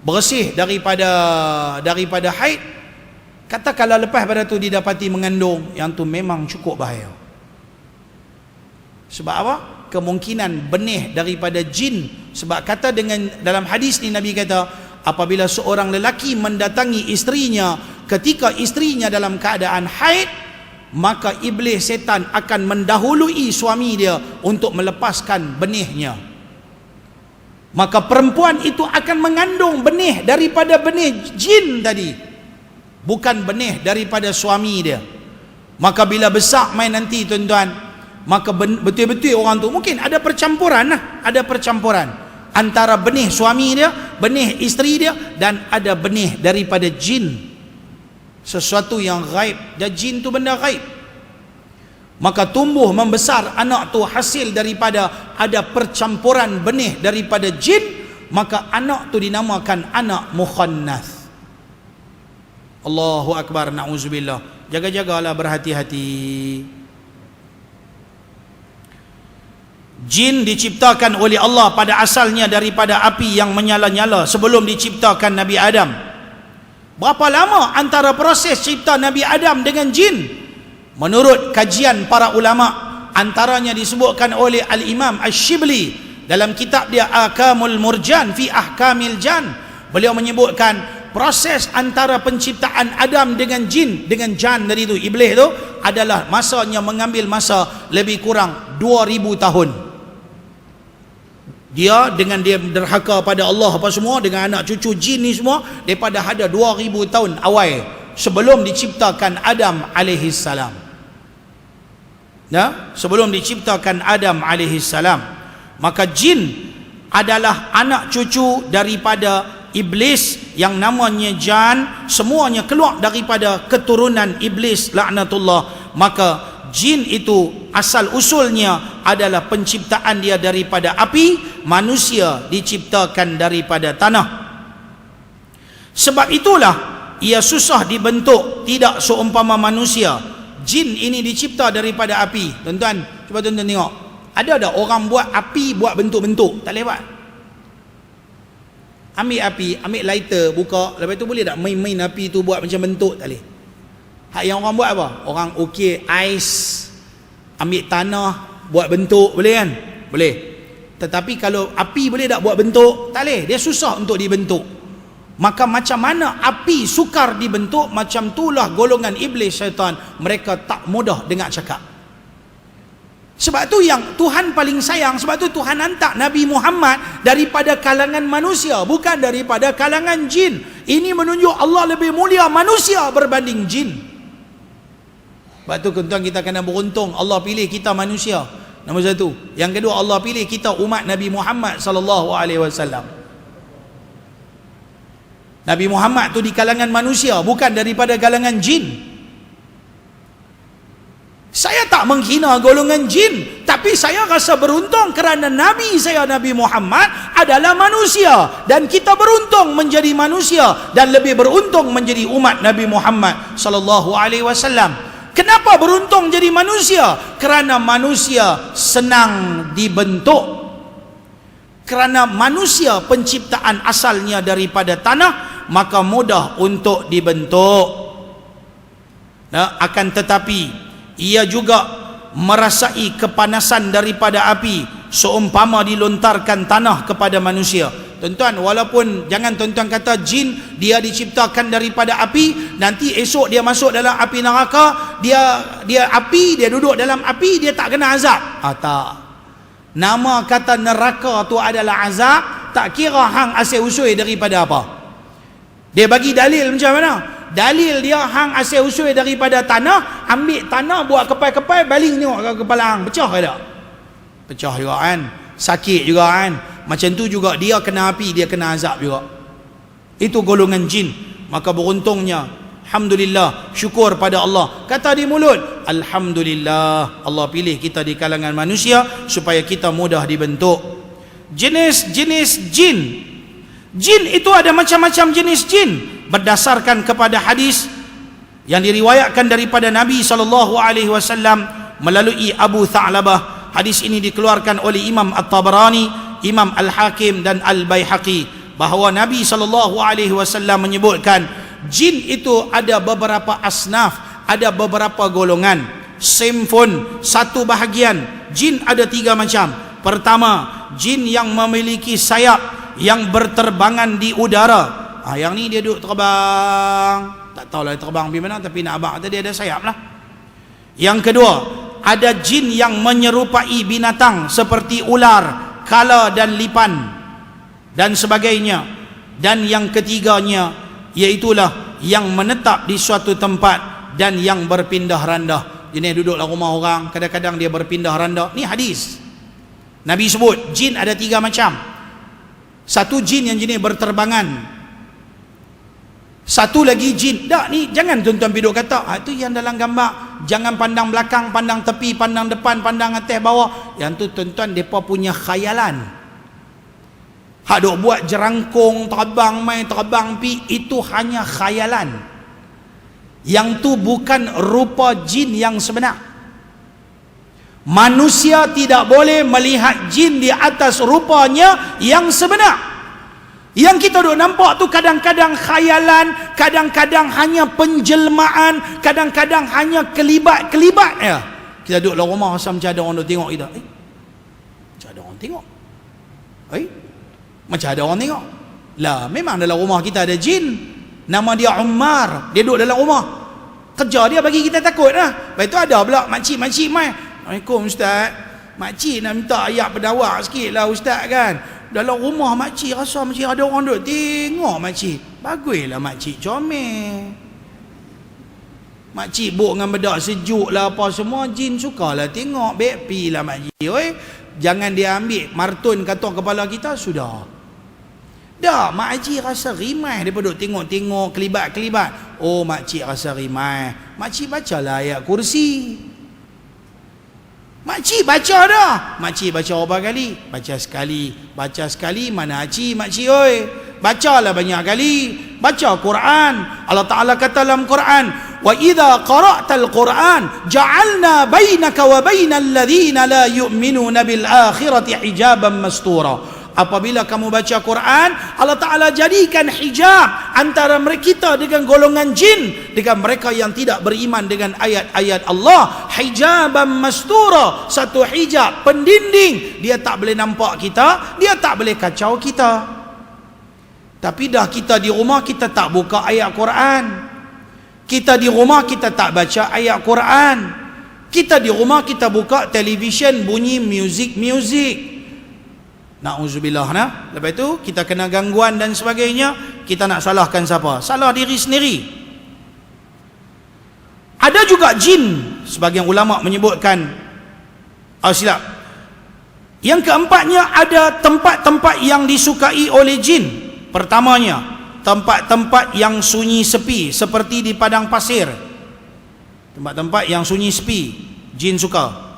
bersih daripada haid. Katakanlah lepas pada tu didapati mengandung, yang tu memang cukup bahaya. Sebab apa? Kemungkinan benih daripada jin. Sebab kata dengan dalam hadis ni Nabi kata apabila seorang lelaki mendatangi isterinya ketika isterinya dalam keadaan haid, maka iblis setan akan mendahului suami dia untuk melepaskan benihnya. Maka perempuan itu akan mengandung benih daripada benih jin tadi, bukan benih daripada suami dia. Maka bila besar main nanti tuan-tuan, maka betul-betul orang tu mungkin ada percampuran lah, ada percampuran. antara benih suami dia, benih isteri dia, dan ada benih daripada jin. Sesuatu yang gaib, dan jin tu benda gaib. Maka tumbuh membesar anak tu hasil daripada ada percampuran benih daripada jin, maka anak tu dinamakan anak mukhannath. Allahu akbar, na'udzubillah. Jaga-jagalah, berhati-hati. Jin diciptakan oleh Allah pada asalnya daripada api yang menyala-nyala sebelum diciptakan Nabi Adam. Berapa lama antara proses cipta Nabi Adam dengan jin? Menurut kajian para ulama, antaranya disebutkan oleh Al-Imam Asy-Syibli dalam kitab dia Ahkamul Murjan fi Ahkamil Jan. Beliau menyebutkan proses antara penciptaan Adam dengan jin, dengan jan dari itu, iblis itu, adalah masanya mengambil masa lebih kurang 2000 tahun. Dia dengan dia derhaka pada Allah apa semua, dengan anak cucu jin ni semua, daripada ada 2000 tahun awal sebelum diciptakan Adam alaihi salam. Ya, sebelum diciptakan Adam alaihi salam, maka jin adalah anak cucu daripada iblis yang namanya jan, semuanya keluar daripada keturunan iblis laknatullah. Maka jin itu asal usulnya adalah penciptaan dia daripada api, manusia diciptakan daripada tanah. Sebab itulah ia susah dibentuk, tidak seumpama manusia. Jin ini dicipta daripada api. Tuan-tuan, cuba tuan-tuan tengok, ada orang buat api, buat bentuk-bentuk? Tak boleh buat. Ambil api, ambil lighter, buka, lepas tu boleh tak main-main api tu buat macam bentuk? Tak boleh. Hak yang orang buat apa? Orang ukir ais, ambil tanah, buat bentuk, boleh kan? Boleh. Tetapi kalau api boleh tak buat bentuk? Tak boleh. Dia susah untuk dibentuk. Maka macam mana api sukar dibentuk, macam itulah golongan iblis syaitan, mereka tak mudah dengar cakap. Sebab tu yang Tuhan paling sayang, sebab tu Tuhan hantar Nabi Muhammad daripada kalangan manusia, bukan daripada kalangan jin. Ini menunjuk Allah lebih mulia manusia berbanding jin. Sebab tu tuan-tuan, kita kena beruntung Allah pilih kita manusia. Nombor satu. Yang kedua, Allah pilih kita umat Nabi Muhammad sallallahu alaihi wasallam. Nabi Muhammad tu di kalangan manusia, bukan daripada kalangan jin. Saya tak menghina golongan jin, tapi saya rasa beruntung kerana Nabi saya, Nabi Muhammad adalah manusia, dan kita beruntung menjadi manusia dan lebih beruntung menjadi umat Nabi Muhammad sallallahu alaihi wasallam. Kenapa beruntung jadi manusia? Kerana manusia senang dibentuk. Kerana manusia penciptaan asalnya daripada tanah, maka mudah untuk dibentuk. Nah, akan tetapi ia juga merasai kepanasan daripada api seumpama dilontarkan tanah kepada manusia. Tuan-tuan, walaupun jangan tuan-tuan kata jin dia diciptakan daripada api, nanti esok dia masuk dalam api neraka, dia api, dia duduk dalam api, dia tak kena azab. Tak. Nama kata neraka tu adalah azab, tak kira hang asal usul daripada apa. Dia bagi dalil macam mana? Dalil dia hang asal usul daripada tanah, ambil tanah buat kepai-kepai, baling tengok ke kepala hang, pecah ke tak? Pecah juga kan, sakit juga kan. Macam tu juga dia kena api, dia kena azab juga. Itu golongan jin. Maka beruntungnya, alhamdulillah, syukur pada Allah. Kata di mulut, alhamdulillah, Allah pilih kita di kalangan manusia supaya kita mudah dibentuk. Jenis-jenis jin. Jin itu ada macam-macam jenis jin berdasarkan kepada hadis yang diriwayatkan daripada Nabi SAW melalui Abu Tha'labah. Hadis ini dikeluarkan oleh Imam At-Tabarani, Imam Al-Hakim dan Al-Baihaqi, bahawa Nabi SAW menyebutkan jin itu ada beberapa asnaf, ada beberapa golongan. Simfun, satu bahagian. Jin ada 3 macam. Pertama, jin yang memiliki sayap, yang berterbangan di udara. Yang ni dia duduk terbang, tak tahulah dia terbang pergi mana, tapi nak abang tadi ada sayap lah. Yang kedua, ada jin yang menyerupai binatang seperti ular, kala dan lipan dan sebagainya. Dan yang ketiganya, iaitulah yang menetap di suatu tempat dan yang berpindah randah. Jenis duduklah rumah orang, kadang-kadang dia berpindah randah. Ni hadis Nabi sebut jin ada 3 macam. Satu jin yang jenis berterbangan, satu lagi jin. Tak ni, jangan tuan-tuan biduk kata itu yang dalam gambar. Jangan pandang belakang, pandang tepi, pandang depan, pandang atas bawah. Yang tu tuan-tuan depa punya khayalan. Hak dok buat jerangkung, terbang mai, terbang pi, itu hanya khayalan. Yang tu bukan rupa jin yang sebenar. Manusia tidak boleh melihat jin di atas rupanya yang sebenar. Yang kita duk nampak tu kadang-kadang khayalan, kadang-kadang hanya penjelmaan, kadang-kadang hanya kelibat-kelibat ya. Kita duduk dalam rumah rasa macam ada orang duk tengok kita. Macam ada orang tengok. Macam ada orang tengok. Lah, memang dalam rumah kita ada jin. Nama dia Ummar. Dia duduk dalam rumah. Kerja dia bagi kita takut lah. Lepas tu ada pula makcik-makcik mai. Assalamualaikum Ustaz. Makcik nak minta ayat berdawak sikit lah Ustaz kan. Dalam rumah makcik rasa macam ada orang duk tengok makcik. Baguslah makcik comel. Makcik buk dengan bedak sejuk lah apa semua, jin sukalah tengok. Baik pi lah makcik. Jangan dia ambil martun katok kepala kita, sudah. Dah, makcik rasa rimai daripada duk tengok-tengok kelibat-kelibat. Oh, makcik rasa rimai. Makcik bacalah ayat kursi. Makcik baca dah. Makcik baca berapa kali? Baca sekali. Baca sekali mana aci makcik oi. Bacalah banyak kali. Baca Quran. Allah Taala kata dalam Quran, "Wa idza qara'tal Quran ja'alna bainaka wa bainal ladzina la yu'minuna bil akhirati hijaban mastura." Apabila kamu baca Quran, Allah Ta'ala jadikan hijab antara kita dengan golongan jin, dengan mereka yang tidak beriman dengan ayat-ayat Allah. Hijaban mastura, satu hijab pendinding. Dia tak boleh nampak kita, dia tak boleh kacau kita. Tapi dah kita di rumah, kita tak buka ayat Quran. Kita di rumah, kita tak baca ayat Quran. Kita di rumah, kita buka televisyen, bunyi muzik. Na'udzubillah nah. Lepas itu kita kena gangguan dan sebagainya. Kita nak salahkan siapa? Salah diri sendiri. Ada juga jin, sebagian ulama menyebutkan silap. Yang keempatnya, ada tempat-tempat yang disukai oleh jin. Pertamanya, tempat-tempat yang sunyi sepi, seperti di padang pasir. Tempat-tempat yang sunyi sepi, jin suka.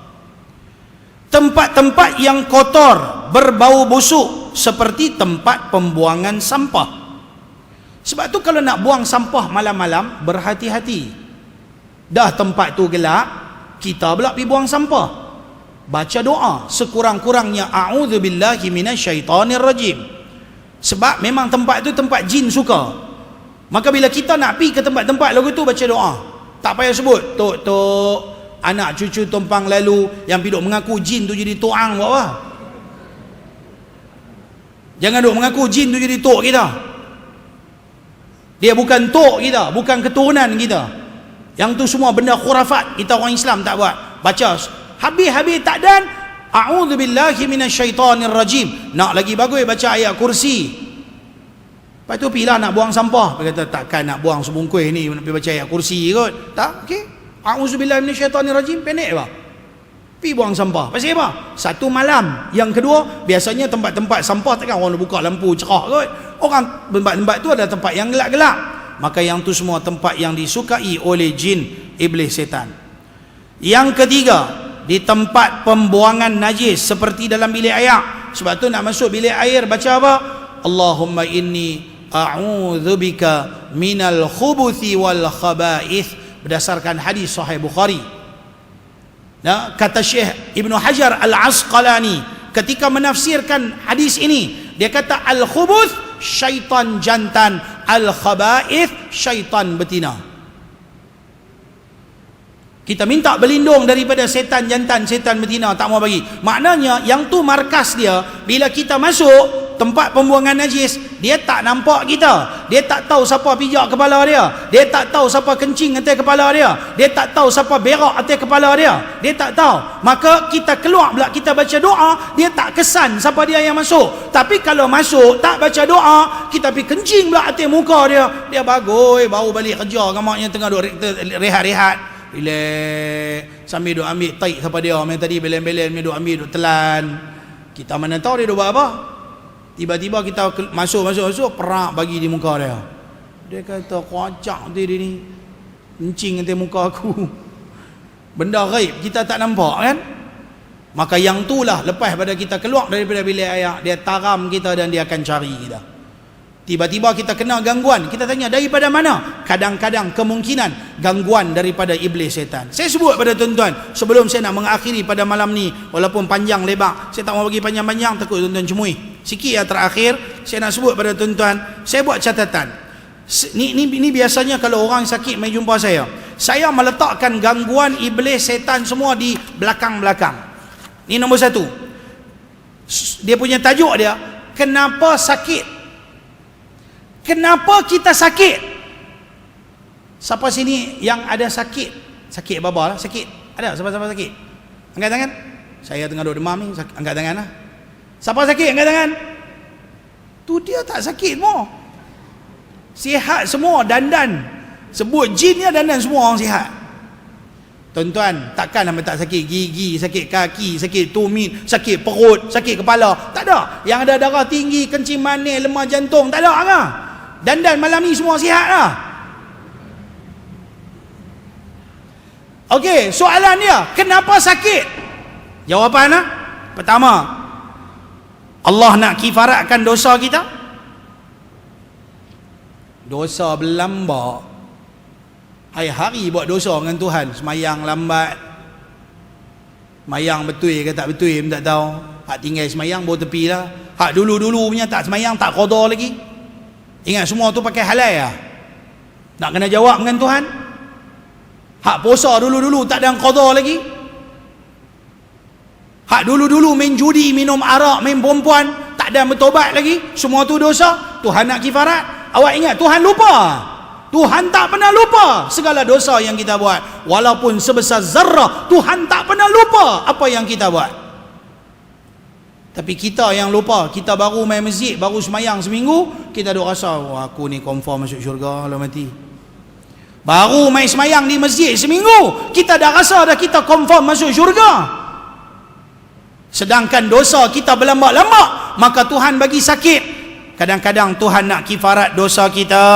Tempat-tempat yang kotor, berbau busuk, seperti tempat pembuangan sampah. Sebab tu kalau nak buang sampah malam-malam, berhati-hati. Dah tempat tu gelap, kita pula pergi buang sampah. Baca doa sekurang-kurangnya, a'udzubillahi minasyaitonirrajim. Sebab memang tempat tu tempat jin suka. Maka bila kita nak pergi ke tempat-tempat lagu tu, baca doa. Tak payah sebut tok anak cucu tumpang lalu yang piduk mengaku jin tu jadi tuang buat apa? Jangan duk mengaku jin tu jadi tok kita. Dia bukan tok kita, bukan keturunan kita. Yang tu semua benda khurafat, kita orang Islam tak buat. Baca habis-habis tak dan a'udzubillahi minasyaitonirrajim. Nak lagi bagus baca ayat kursi. Lepas tu pilah nak buang sampah. Dia kata takkan nak buang sebungkus ni nak pergi baca ayat kursi kot. Tak, okey. A'udzubillahi minasyaitonirrajim, pendek apa? Pergi buang sampah. Pasal apa? Satu malam. Yang kedua, biasanya tempat-tempat sampah takkan orang buka lampu cerah kot. Orang tempat-tempat tu ada tempat yang gelap-gelap. Maka yang tu semua tempat yang disukai oleh jin, iblis, setan. Yang ketiga, di tempat pembuangan najis, seperti dalam bilik air. Sebab tu nak masuk bilik air baca apa? Allahumma inni a'udzubika minal khubuthi wal khaba'ith. Berdasarkan hadis Sahih Bukhari. Nah, kata Syekh Ibnu Hajar Al-Asqalani ketika menafsirkan hadis ini, dia kata al-khubuth syaitan jantan, al-khaba'ith syaitan betina. Kita minta berlindung daripada setan jantan, setan betina, tak mau bagi. Maknanya yang tu markas dia. Bila kita masuk tempat pembuangan najis, dia tak nampak kita. Dia tak tahu siapa pijak kepala dia. Dia tak tahu siapa kencing atas kepala dia. Dia tak tahu siapa berak atas kepala dia. Dia tak tahu. Maka kita keluar pula, kita baca doa, dia tak kesan siapa dia yang masuk. Tapi kalau masuk tak baca doa, kita pergi kencing pula atas muka dia. Dia bagus, baru balik kerja, gamaknya tengah duk rehat-rehat. Relax, sambil duk ambil taik siapa dia. Yang tadi belen-belen duk ambil, duk telan. Kita mana tahu dia duk buat apa. Tiba-tiba kita masuk, perak bagi di muka dia. Dia kata, kocak dia ni, kencing nanti muka aku. Benda gaib kita tak nampak kan. Maka yang itulah lepas pada kita keluar daripada bilik air, dia taram kita dan dia akan cari kita. Tiba-tiba kita kena gangguan, kita tanya daripada mana? Kadang-kadang kemungkinan gangguan daripada iblis setan. Saya sebut pada tuan-tuan sebelum saya nak mengakhiri pada malam ni, walaupun panjang lebar, saya tak mau bagi panjang-panjang, takut tuan-tuan cemui. Sikit yang terakhir saya nak sebut pada tuan-tuan, saya buat catatan. Ni biasanya kalau orang sakit mai jumpa saya meletakkan gangguan iblis setan semua di belakang-belakang. Ni nombor satu. Dia punya tajuk dia, kenapa sakit? Kenapa kita sakit? Siapa sini yang ada sakit? Sakit apa lah? Sakit? Ada? Siapa-siapa sakit? Angkat tangan. Saya tengah duduk demam ni, angkat tangan lah. Siapa sakit? Angkat tangan. Tu dia tak sakit semua. Sihat semua, dandan. Sebut jin dia dandan semua orang sihat. Tuan-tuan, takkan nama tak sakit gigi, sakit kaki, sakit tumit, sakit perut, sakit kepala? Tak ada. Yang ada darah tinggi, kencing manis, lemah jantung, tak ada kan? Dandan malam ni semua sihat lah. Okey, soalan dia, kenapa sakit? Jawapan lah. Pertama, Allah nak kifaratkan dosa kita. Dosa berlambak. Hari-hari buat dosa dengan Tuhan. Semayang lambat, semayang betul ke tak betul pun tak tahu. Hak tinggal semayang bawa tepi lah. Hak dulu-dulu punya tak semayang, tak qada lagi. Ingat semua tu pakai halal lah. Nak kena jawab dengan Tuhan. Hak puasa dulu-dulu tak ada qada lagi. Hak dulu-dulu main judi, minum arak, main perempuan, tak ada bertobat lagi. Semua tu dosa. Tuhan nak kifarat. Awak ingat Tuhan lupa? Tuhan tak pernah lupa segala dosa yang kita buat. Walaupun sebesar zarrah, Tuhan tak pernah lupa apa yang kita buat. Tapi kita yang lupa, kita baru main masjid, baru semayang seminggu, kita duk rasa, wah aku ni confirm masuk syurga kalau mati. Baru main semayang di masjid seminggu, kita dah rasa dah kita confirm masuk syurga. Sedangkan dosa kita berlambak-lambak, maka Tuhan bagi sakit. Kadang-kadang Tuhan nak kifarat dosa kita.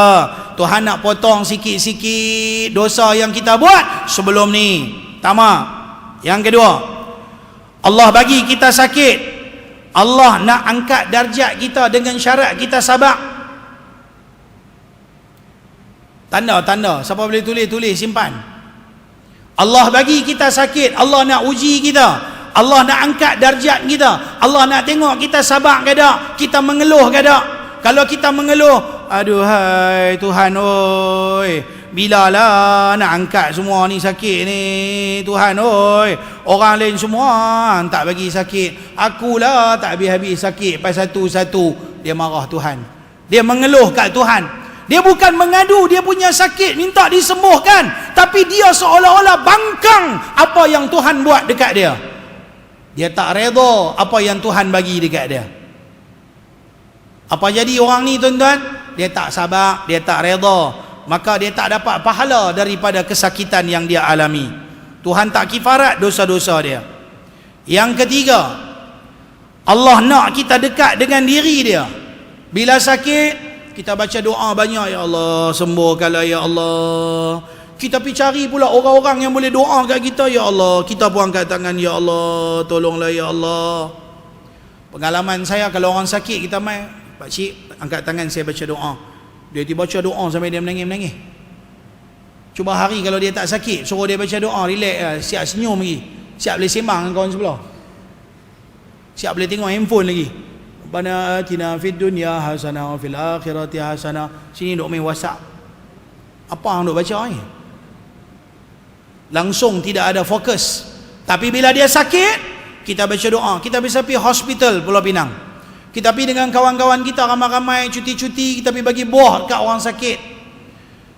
Tuhan nak potong sikit-sikit dosa yang kita buat sebelum ni. Pertama. Yang kedua, Allah bagi kita sakit. Allah nak angkat darjat kita dengan syarat kita sabar. Tanda-tanda, siapa boleh tulis simpan. Allah bagi kita sakit, Allah nak uji kita, Allah nak angkat darjat kita, Allah nak tengok kita sabar ke tak, kita mengeluh ke tak. Kalau kita mengeluh, aduhai Tuhan oi, bilalah nak angkat semua ni sakit ni Tuhan oi, orang lain semua tak bagi sakit, akulah tak habis-habis sakit pasal satu-satu. Dia marah Tuhan, dia mengeluh kat Tuhan. Dia bukan mengadu dia punya sakit minta disembuhkan, tapi dia seolah-olah bangkang apa yang Tuhan buat dekat dia. Dia tak redha apa yang Tuhan bagi dekat dia. Apa jadi orang ni tuan-tuan? Dia tak sabar, dia tak redha, maka dia tak dapat pahala daripada kesakitan yang dia alami. Tuhan tak kifarat dosa-dosa dia. Yang ketiga, Allah nak kita dekat dengan diri dia. Bila sakit, kita baca doa banyak, ya Allah sembuhkanlah ya Allah. Kita pergi cari pula orang-orang yang boleh doa kat kita, ya Allah. Kita pun angkat tangan, ya Allah tolonglah ya Allah. Pengalaman saya, kalau orang sakit kita mai, Pak Cik angkat tangan saya baca doa. Dia baca doa sampai dia menangis-menangis. Cuba hari kalau dia tak sakit, suruh dia baca doa, relax, siap senyum lagi, siap boleh sembang dengan kawan sebelah, siap boleh tengok handphone lagi. Rabbana atina fid dunya hasanah wa fil akhirati hasanah. Sini duk main WhatsApp. Apa hang duk baca ni? Langsung tidak ada fokus. Tapi bila dia sakit, kita baca doa. Kita bisa pergi hospital Pulau Pinang. Kita pergi dengan kawan-kawan kita ramai-ramai cuti-cuti, kita pergi bagi buah kat orang sakit.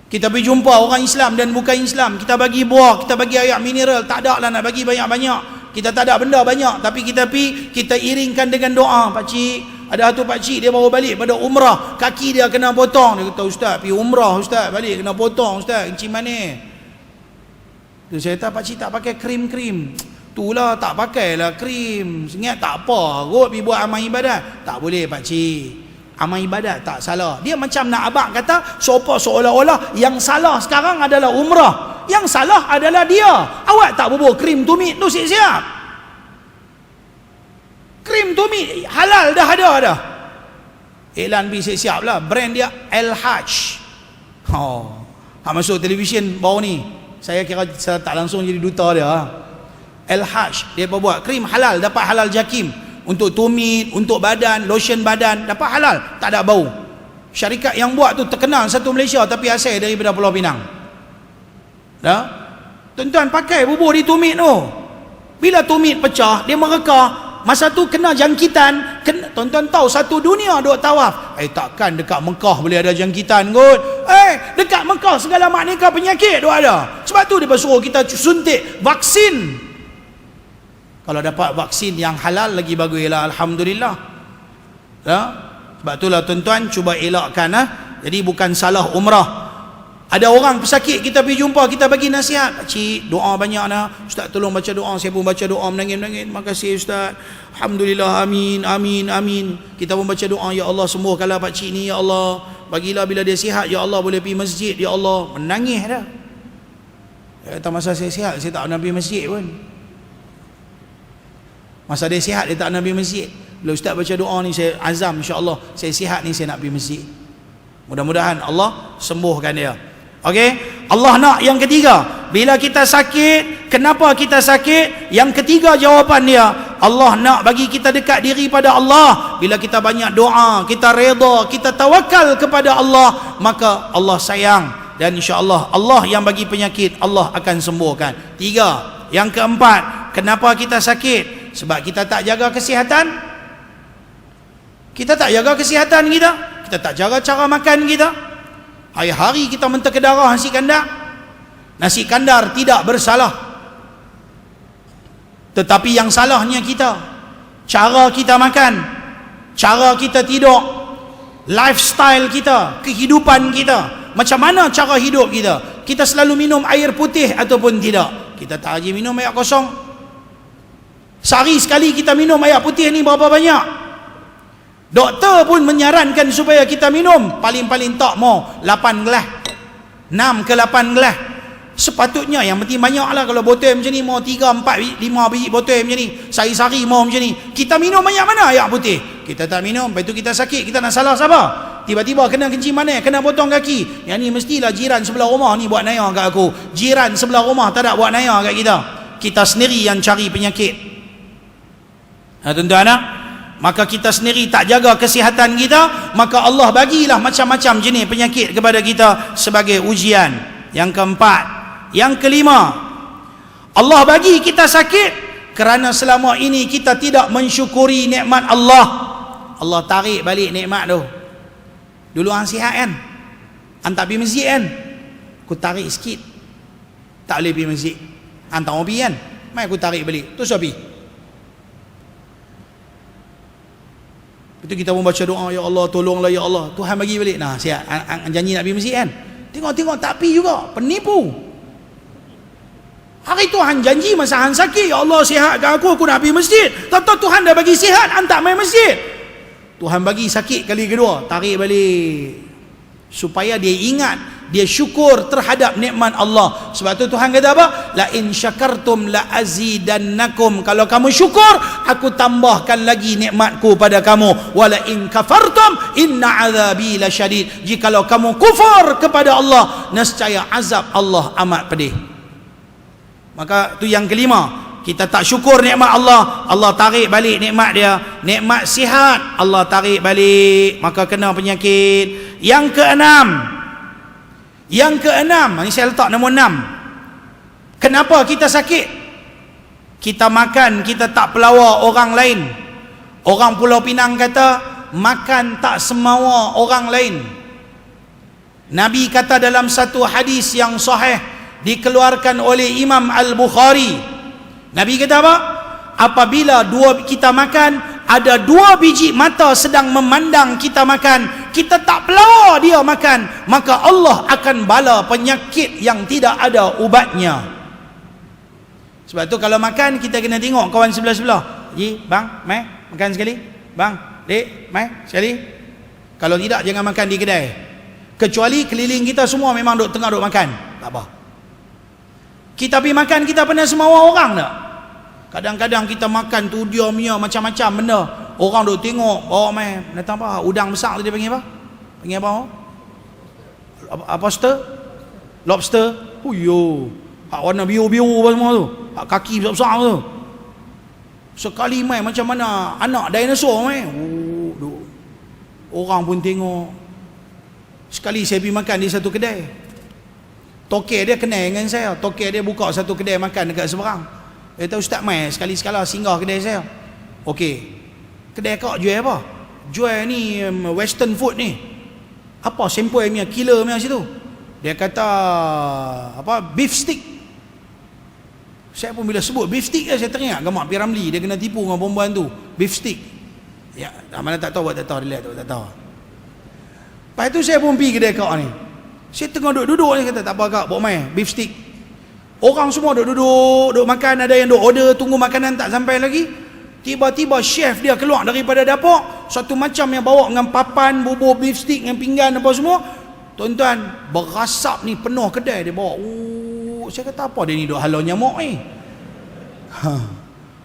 Kita pergi jumpa orang Islam dan bukan Islam, kita bagi buah, kita bagi air mineral. Tak ada lah nak bagi banyak-banyak. Kita tak ada benda banyak, tapi kita pergi, kita iringkan dengan doa. Pak Cik, ada satu pak cik dia baru balik pada umrah, kaki dia kena potong. Dia kata, ustaz pergi umrah ustaz, balik kena potong ustaz, kencing manis. Tu saya kata, pak cik tak pakai krim-krim. Itulah tak pakailah krim. Ingat tak apa kot pergi buat amal ibadat. Tak boleh pakcik. Amal ibadat tak salah. Dia macam nak abang kata seolah-olah yang salah sekarang adalah umrah. Yang salah adalah dia. Awak tak bubuh krim tumit tu siap-siap. Krim tumit halal dah ada dah. Iklan pergi siap-siap lah. Brand dia El-Hajj. Masuk televisyen baru ni. Saya kira saya tak langsung jadi duta dia. El-Hajj. Dia buat krim halal. Dapat halal jakim. Untuk tumit, untuk badan, lotion badan, dapat halal, tak ada bau. Syarikat yang buat tu terkenal satu Malaysia tapi asal daripada Pulau Pinang. Dah? Tuan-tuan pakai bubur di tumit tu. Bila tumit pecah, dia mereka. Masa tu kena jangkitan. Tuan-tuan tahu satu dunia duk tawaf. Takkan dekat Mekah boleh ada jangkitan kot. Dekat Mekah segala makna penyakit tu ada. Sebab tu dia suruh kita suntik vaksin. Kalau dapat vaksin yang halal lagi baguslah, alhamdulillah. Ya? Sebab itulah tuan-tuan cuba elakkan. Jadi bukan salah umrah. Ada orang pesakit kita pergi jumpa, kita bagi nasihat. Pakcik, doa banyak nah. Ustaz tolong baca doa. Saya pun baca doa menangis-menangis. Makasih Ustaz. Alhamdulillah, amin, amin, amin. Kita pun baca doa, ya Allah sembuhkanlah pakcik ni, ya Allah. Bagilah bila dia sihat, ya Allah boleh pergi masjid, ya Allah. Menangis dah. Kata masa saya sihat, saya tak nak pergi masjid pun. Masa dia sihat, dia tak nak pergi masjid. Bila Ustaz baca doa ni, saya azam insya-Allah saya sihat ni, saya nak pergi masjid. Mudah-mudahan Allah sembuhkan dia. Okey, Allah nak yang ketiga. Bila kita sakit, kenapa kita sakit? Yang ketiga jawapan dia, Allah nak bagi kita dekat diri pada Allah. Bila kita banyak doa, kita redha, kita tawakal kepada Allah, maka Allah sayang. Dan insya-Allah Allah yang bagi penyakit, Allah akan sembuhkan. 3. Yang keempat, kenapa kita sakit? Sebab kita tak jaga kesihatan. Kita tak jaga kesihatan kita. Kita tak jaga cara makan kita. Hari-hari kita menterka darah nasi kandar. Nasi kandar tidak bersalah. Tetapi yang salahnya kita. Cara kita makan. Cara kita tidur. Lifestyle kita. Kehidupan kita. Macam mana cara hidup kita? Kita selalu minum air putih ataupun tidak? Kita tak rajin minum air kosong. Sehari sekali kita minum air putih ni berapa banyak? Doktor pun menyarankan supaya kita minum paling-paling tak mau 8 gelas, 6 ke 8 gelas. Sepatutnya yang penting banyak lah. Kalau botol macam ni mau 3, 4, 5 biji botol macam ni, sehari-hari mau macam ni. Kita minum banyak mana air putih? Kita tak minum, lepas tu kita sakit. Kita nak salah siapa? Tiba-tiba kena kencing manis, kena potong kaki. Yang ni mestilah jiran sebelah rumah ni buat naya kat aku. Jiran sebelah rumah tak ada buat naya kat kita. Kita sendiri yang cari penyakit. Tuan-tuan, maka kita sendiri tak jaga kesihatan kita, maka Allah bagilah macam-macam jenis penyakit kepada kita sebagai ujian. Yang keempat. Yang kelima, Allah bagi kita sakit kerana selama ini kita tidak mensyukuri nikmat Allah. Allah tarik balik nikmat tu. Dulu hang sihat kan, hang tak pergi masjid kan, aku tarik sikit, tak boleh pergi masjid. Hang tak mau pergi kan, mai aku tarik balik. Tu siapa? Itu kita pun baca doa, ya Allah tolonglah ya Allah, Tuhan bagi balik. Nah, siap, janji nak pergi masjid kan, tengok tak pergi juga, penipu. Hari Tuhan janji masa hang sakit, ya Allah sihatkan aku nak pergi masjid. Tahu Tuhan dah bagi sihat, hang tak main masjid. Tuhan bagi sakit kali kedua, tarik balik supaya dia ingat, dia syukur terhadap nikmat Allah. Sebab tu Tuhan kata apa? La in syakartum la azidannakum. Kalau kamu syukur, aku tambahkan lagi nikmatku pada kamu. Wala in kafartum inna azabi lasyadid. Jikalau kamu kufur kepada Allah, nescaya azab Allah amat pedih. Maka tu yang kelima. Kita tak syukur nikmat Allah, Allah tarik balik nikmat dia. Nikmat sihat, Allah tarik balik, maka kena penyakit. Yang keenam, ini saya letak nombor 6. Kenapa kita sakit? Kita makan, kita tak pelawak orang lain. Orang Pulau Pinang kata, makan tak semawa orang lain. Nabi kata dalam satu hadis yang sahih, dikeluarkan oleh Imam Al-Bukhari, Nabi kata apa? Apabila kita makan, ada 2 biji mata sedang memandang kita makan, kita tak pelawak dia makan, maka Allah akan bala penyakit yang tidak ada ubatnya. Sebab tu kalau makan kita kena tengok kawan sebelah-sebelah. Ji, bang, mai makan sekali. Bang, dek, mai sekali. Kalau tidak jangan makan di kedai. Kecuali keliling kita semua memang tengah duk makan, tak apa. Kita pergi makan, kita pernah semua orang tak? Kadang-kadang kita makan tu dia punya macam-macam benda. Orang duk tengok, bawa mai, datang apa? Udang besar tu dia panggil apa? Panggil apa? Apa stir? Lobster. Huyo. Hak warna biru-biru apa semua tu. Hak kaki besar-besar tu. Sekali mai macam mana anak dinosaur mai. Orang pun tengok. Sekali saya pergi makan di satu kedai. Tokek dia kenal dengan saya. Tokek dia buka satu kedai makan dekat seberang. Dia tahu ustaz mai sekali-sekala singgah kedai saya. Okey. Kedai kau jual apa? Jual ni western food ni. Apa sampel punya killer punya situ? Dia kata apa? Beef stick. Saya pun bila sebut beef stick saya teringat Gamak P. Ramlee, dia kena tipu dengan perempuan tu. Beef stick. Ya, mana tak tahu buat tak tahu, relax tak tahu. Lepas tu saya pun pergi kedai kau ni. Saya tengah duduk ni, kata tak apa kak, bawa mai beef stick. Orang semua duduk makan, ada yang duk order tunggu makanan tak sampai lagi. Tiba-tiba chef dia keluar daripada dapur, satu macam yang bawa dengan papan, bubur beef stick dengan pinggan apa semua. Tuan-tuan, berasap ni penuh kedai dia bawa. Saya kata apa dia ni duk halau nyamuk ni?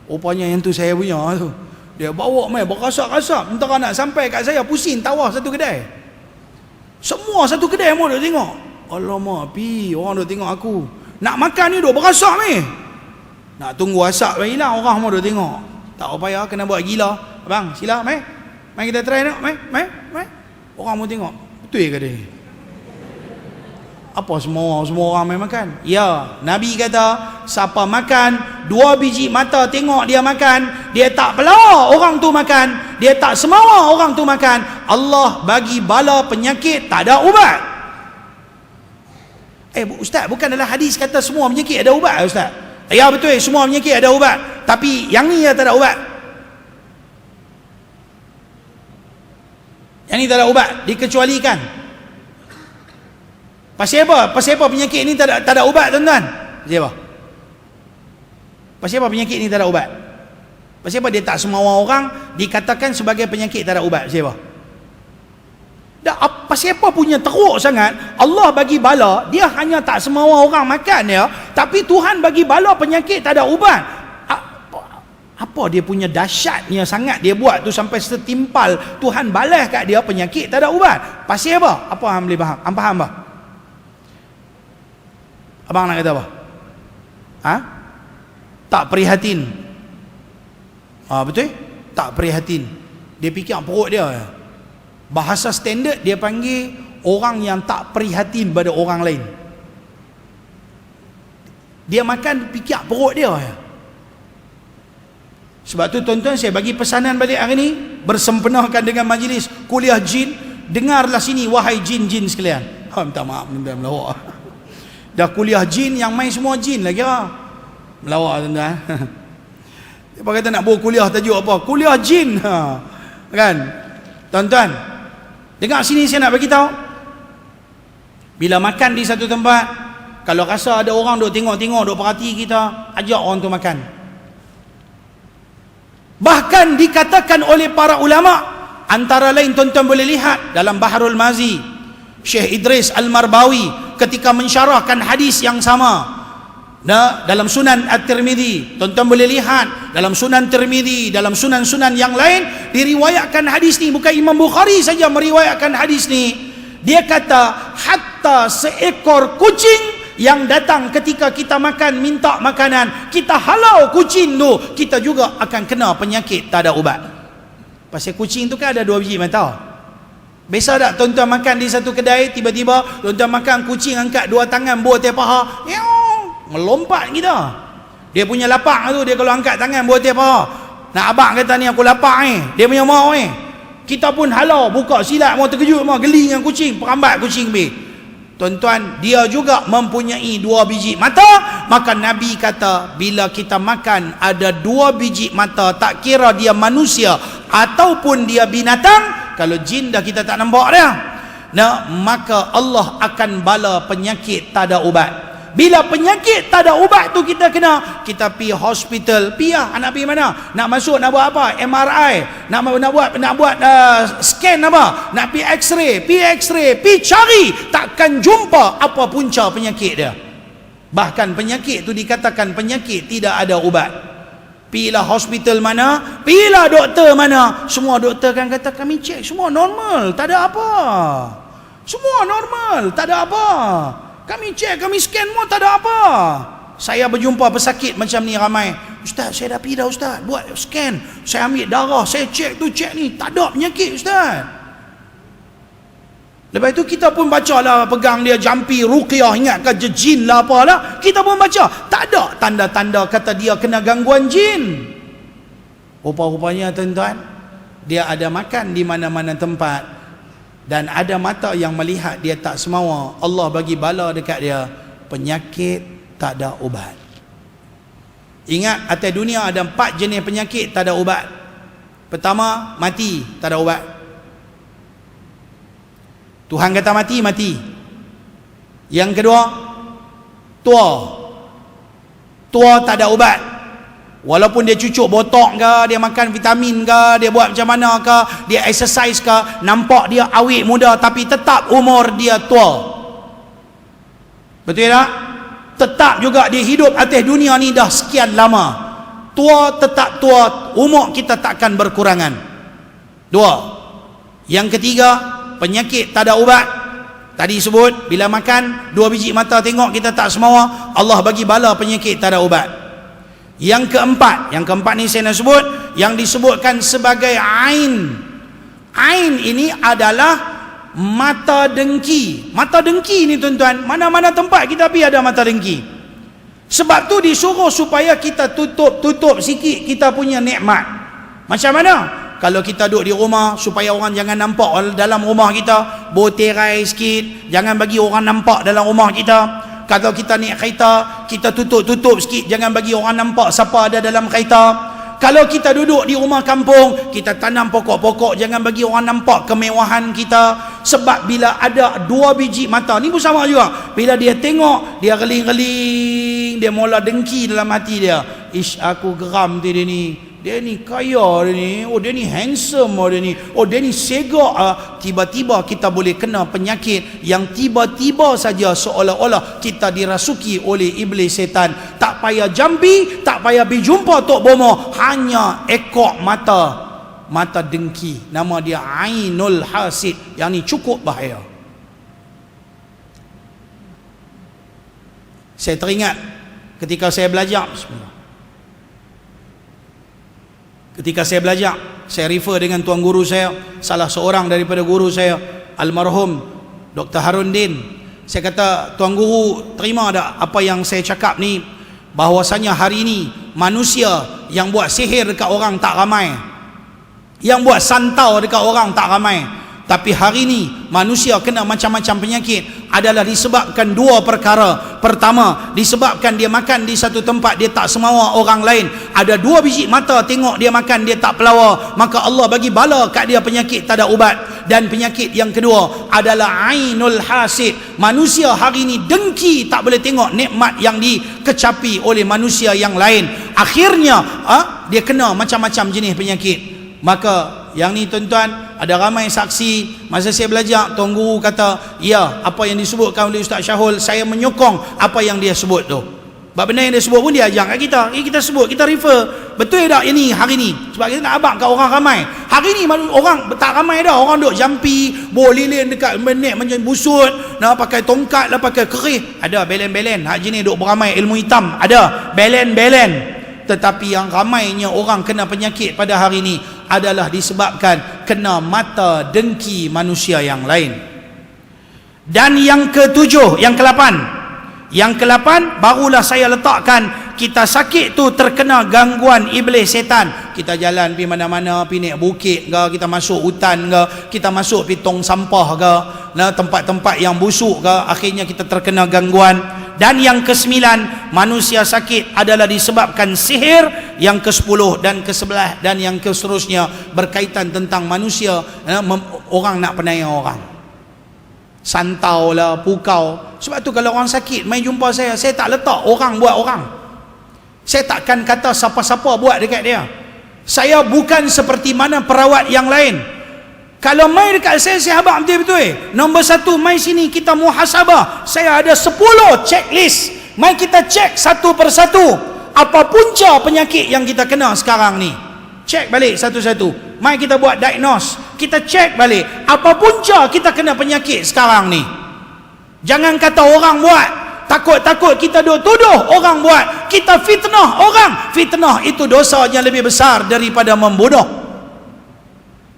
Rupanya yang tu saya punya tu. Dia bawa mai berasap-asap, entah nak sampai kat saya pusing tawar satu kedai. Semua satu kedai mau duk tengok. Alamak, pi orang duk tengok aku. Nak makan ni duk berasap ni. Nak tunggu asap bagi hilang, orang mau duk tengok. Tak payah kena buat gila. Abang, sila mai. Mai kita try tengok, mai. Orang mau tengok. Betul ke dia? Apa semua orang main makan? Ya, Nabi kata, siapa makan 2 biji mata tengok dia makan, dia tak pelawak orang tu makan, dia tak semawa orang tu makan, Allah bagi bala penyakit tak ada ubat. Ustaz, bukan dalam hadis kata semua penyakit ada ubat ustaz? Ya betul, semua penyakit ada ubat, tapi yang ni tak ada ubat. Yang ni tak ada ubat, dikecualikan. Pasal apa? Pasal apa penyakit ni tak ada ubat tuan-tuan? Pasal apa? Pasal apa penyakit ni tak ada ubat? Pasal apa dia tak semua orang dikatakan sebagai penyakit tak ada ubat? Pasal apa? Pasal apa punya teruk sangat Allah bagi bala, dia hanya tak semua orang makan ya, tapi Tuhan bagi bala penyakit tak ada ubat. Apa dia punya dahsyatnya sangat dia buat tu sampai setimpal Tuhan balas kat dia penyakit tak ada ubat. Pasal apa? Apa hang boleh faham? Hang faham tak? Abang nak kata apa? Tak prihatin. Betul? Tak prihatin. Dia fikir perut dia. Bahasa standard dia panggil orang yang tak prihatin pada orang lain. Dia makan fikir perut dia. Sebab tu tuan-tuan, saya bagi pesanan balik hari ni, bersempenakan dengan majlis kuliah jin. Dengarlah sini wahai jin-jin sekalian. Minta maaf, minta melawak. Dah kuliah jin, yang main semua jin lah kira. Melawak tuan-tuan. Dia kata nak buat kuliah tajuk apa? Kuliah jin. Kan? Tuan-tuan, dengar sini saya nak bagi tahu. Bila makan di satu tempat, kalau rasa ada orang duk tengok-tengok, duk perhati kita, ajak orang tu makan. Bahkan dikatakan oleh para ulama, antara lain tuan-tuan boleh lihat dalam Bahrul Mazi, Syekh Idris Al-Marbawi ketika mensyarahkan hadis yang sama dalam Sunan At-Tirmidzi, tuan-tuan boleh lihat dalam Sunan Tirmidzi, dalam sunan-sunan yang lain diriwayatkan hadis ni. Bukan Imam Bukhari saja meriwayatkan hadis ni. Dia kata hatta seekor kucing yang datang ketika kita makan minta makanan, kita halau kucing tu, kita juga akan kena penyakit tak ada ubat. Pasal kucing tu kan ada 2 biji mata. Biasa tak tuan-tuan makan di satu kedai, tiba-tiba tuan-tuan makan, kucing angkat 2 tangan buat tiap paha, melompat kita. Dia punya lapak tu, dia kalau angkat tangan buat tiap paha, nak abang kata ni aku lapak ni, dia punya mau ni. Kita pun halau, buka silat, mau terkejut, mau geli dengan kucing, perambat kucing be. Tuan-tuan, dia juga mempunyai 2 biji mata. Maka Nabi kata, bila kita makan ada 2 biji mata, tak kira dia manusia ataupun dia binatang, kalau jin dah kita tak nampak dia, maka Allah akan bala penyakit tak ada ubat. Bila penyakit tak ada ubat tu kita pergi hospital. Nak pergi mana? Nak masuk nak buat apa? MRI, nak buat scan apa? Nak pergi x-ray, pergi cari, takkan jumpa apa punca penyakit dia. Bahkan penyakit tu dikatakan penyakit tidak ada ubat. Pergilah hospital mana, pergilah doktor mana, semua doktor kan kata kami cek semua normal, tak ada apa. Semua normal, tak ada apa. Kami cek, kami scan semua, tak ada apa. Saya berjumpa pesakit macam ni ramai. Ustaz, saya dah pergi dah Ustaz, buat scan, saya ambil darah, saya cek tu cek ni, tak ada penyakit Ustaz. Lepas tu kita pun baca lah, pegang dia jampi ruqyah, ingatkan jin lah apalah, kita pun baca, tak ada tanda-tanda kata dia kena gangguan jin. Rupa-rupanya tuan-tuan, dia ada makan di mana-mana tempat dan ada mata yang melihat dia tak semawa. Allah bagi bala dekat dia, penyakit tak ada ubat. Ingat, atas dunia ada 4 jenis penyakit tak ada ubat. Pertama, mati, tak ada ubat. Tuhan kata mati, mati. Yang kedua, tua tak ada ubat. Walaupun dia cucuk botok ke, dia makan vitamin ke, dia buat macam mana ke, dia exercise ke, nampak dia awet muda, tapi tetap umur dia tua. Betul tak? Tetap juga dia hidup atas dunia ni dah sekian lama. Tua tetap tua, umur kita takkan berkurangan. 2. Yang ketiga, penyakit tak ada ubat. Tadi sebut, bila makan 2 biji mata tengok kita tak semawa, Allah bagi bala penyakit tak ada ubat. Yang keempat ni saya nak sebut, yang disebutkan sebagai ain. Ain ini adalah mata dengki. Mata dengki ni tuan-tuan, mana-mana tempat kita pergi ada mata dengki. Sebab tu disuruh supaya kita tutup sikit kita punya nikmat. Macam mana? Kalau kita duduk di rumah, supaya orang jangan nampak dalam rumah kita, boterai sikit, jangan bagi orang nampak dalam rumah kita. Kalau kita naik kereta, kita tutup sikit, jangan bagi orang nampak siapa ada dalam kereta. Kalau kita duduk di rumah kampung, kita tanam pokok-pokok, jangan bagi orang nampak kemewahan kita. Sebab bila ada 2 biji mata, ni pun sama juga, bila dia tengok, dia reling-reling, dia mula dengki dalam hati dia. Ish, aku geram dia ni. Dia ni kaya dia ni, oh dia ni handsome dia ni, oh dia ni segak. Tiba-tiba kita boleh kena penyakit yang tiba-tiba saja seolah-olah kita dirasuki oleh iblis setan. Tak payah jambi, tak payah pergi jumpa Tok Bomo, hanya ekor mata dengki. Nama dia Ainul Hasid. Yang ni cukup bahaya. Saya teringat ketika saya belajar, saya refer dengan tuan guru saya, salah seorang daripada guru saya, almarhum Dr. Harun Din. Saya kata, tuan guru terima tak apa yang saya cakap ni, bahwasanya hari ini manusia yang buat sihir dekat orang tak ramai, yang buat santau dekat orang tak ramai. Tapi hari ini manusia kena macam-macam penyakit adalah disebabkan 2 perkara. Pertama, disebabkan dia makan di satu tempat, dia tak semawa orang lain. Ada 2 biji mata tengok dia makan, dia tak pelawa, maka Allah bagi bala kat dia penyakit tak ada ubat. Dan penyakit yang kedua adalah Ainul Hasid. Manusia hari ini dengki, tak boleh tengok nikmat yang dikecapi oleh manusia yang lain. Akhirnya dia kena macam-macam jenis penyakit. Maka yang ni tuan-tuan, ada ramai saksi. Masa saya belajar, tuan guru kata, ya, apa yang disebutkan oleh Ustaz Syahul, saya menyokong apa yang dia sebut tu. Sebab benda yang dia sebut pun dia ajar kat kita. Kita sebut, kita refer. Betul tak ini hari ni? Sebab kita nak abang kat orang ramai. Hari ni orang tak ramai dah. Orang duk jampi, bawa lilin dekat menek macam busut, nak pakai tongkat lah, pakai kerih. Ada belen-belen. Hak jenis duk beramai ilmu hitam. Ada belen-belen. Tetapi yang ramainya orang kena penyakit pada hari ini adalah disebabkan kena mata dengki manusia yang lain. Dan yang ke-7, yang ke-8 barulah saya letakkan, kita sakit tu terkena gangguan iblis setan. Kita jalan pergi mana-mana, pergi naik bukit ke, kita masuk hutan ke, kita masuk pergi tong sampah ke, tempat-tempat yang busuk ke, akhirnya kita terkena gangguan. Dan yang ke-9, manusia sakit adalah disebabkan sihir. Yang ke-10 dan ke-11 dan yang ke-seterusnya berkaitan tentang manusia, orang nak penayang orang. Santau lah, pukau. Sebab tu kalau orang sakit main jumpa saya tak letak orang buat orang. Saya takkan kata siapa-siapa buat dekat dia. Saya bukan seperti mana perawat yang lain. Kalau mai dekat saya habaq betul-betul. Nombor 1, mai sini kita muhasabah. Saya ada 10 checklist. Mai kita cek satu persatu. Apa punca penyakit yang kita kena sekarang ni? Cek balik satu-satu. Mai kita buat diagnose. Kita cek balik. Apa punca kita kena penyakit sekarang ni? Jangan kata orang buat. Takut-takut kita duk tuduh orang buat. Kita fitnah orang. Fitnah itu dosa yang lebih besar daripada membunuh.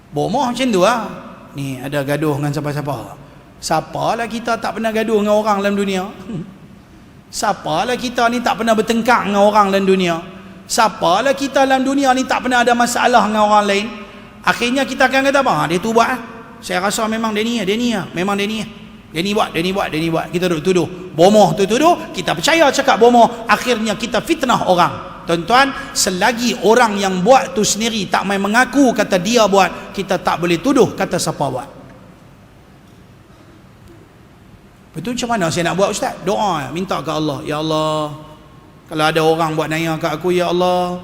Bomoh macam tu lah. Ni ada gaduh dengan siapa-siapa. Siapalah kita tak pernah gaduh dengan orang dalam dunia? Siapalah kita ni tak pernah bertengkar dengan orang dalam dunia? Siapalah kita dalam dunia ni tak pernah ada masalah dengan orang lain? Akhirnya kita akan kata apa? Dia tu buat. Saya rasa memang dia ni. Memang dia ni. Dia ni buat. Kita duduk tuduh. Bomoh tu tuduh, kita percaya cakap bomoh. Akhirnya kita fitnah orang. Tuan-tuan, selagi orang yang buat tu sendiri tak main mengaku kata dia buat, kita tak boleh tuduh kata siapa buat. Betul macam mana saya nak buat, Ustaz? Doa, minta ke Allah. Ya Allah, kalau ada orang buat naya kat aku, Ya Allah,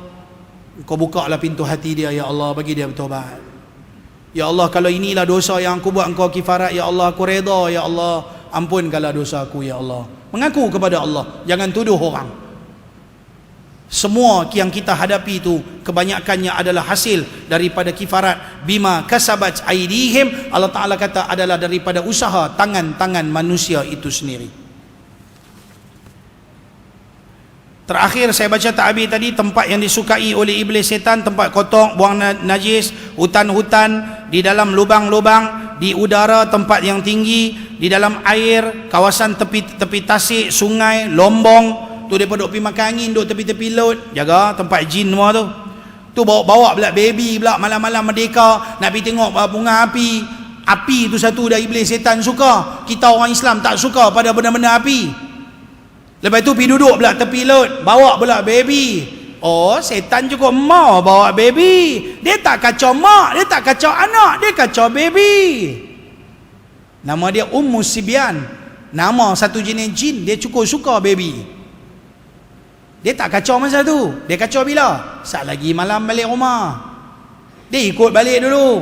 Kau buka lah pintu hati dia, Ya Allah, bagi dia bertobat. Ya Allah, kalau inilah dosa yang aku buat, Engkau kifarat, Ya Allah, aku reda, Ya Allah, ampunkanlah dosa aku, Ya Allah. Mengaku kepada Allah, jangan tuduh orang. Semua yang kita hadapi itu kebanyakannya adalah hasil daripada kifarat bima kasabat aidihim. Allah Ta'ala kata adalah daripada usaha tangan-tangan manusia itu sendiri. Terakhir saya baca ta'bir tadi, tempat yang disukai oleh iblis setan, tempat kotor, buang najis, hutan-hutan, di dalam lubang-lubang, di udara, tempat yang tinggi, di dalam air, kawasan tepi tasik, sungai, lombong. Tu dia duk pergi makan angin, duk tepi-tepi laut, jaga tempat jin semua tu. Tu bawa pula baby pula malam-malam merdeka nak pergi tengok bunga api. Api tu satu dah iblis setan suka. Kita orang Islam tak suka pada benda-benda api. Lepas tu pergi duduk pula tepi laut, bawa pula baby. Oh, setan cukup mau bawa baby. Dia tak kacau mak, dia tak kacau anak, dia kacau baby. Nama dia Ummu Sibyan. Nama satu jenis jin, dia cukup suka baby. Dia tak kacau masa tu. Dia kacau bila? Saat lagi malam balik rumah. Dia ikut balik dulu.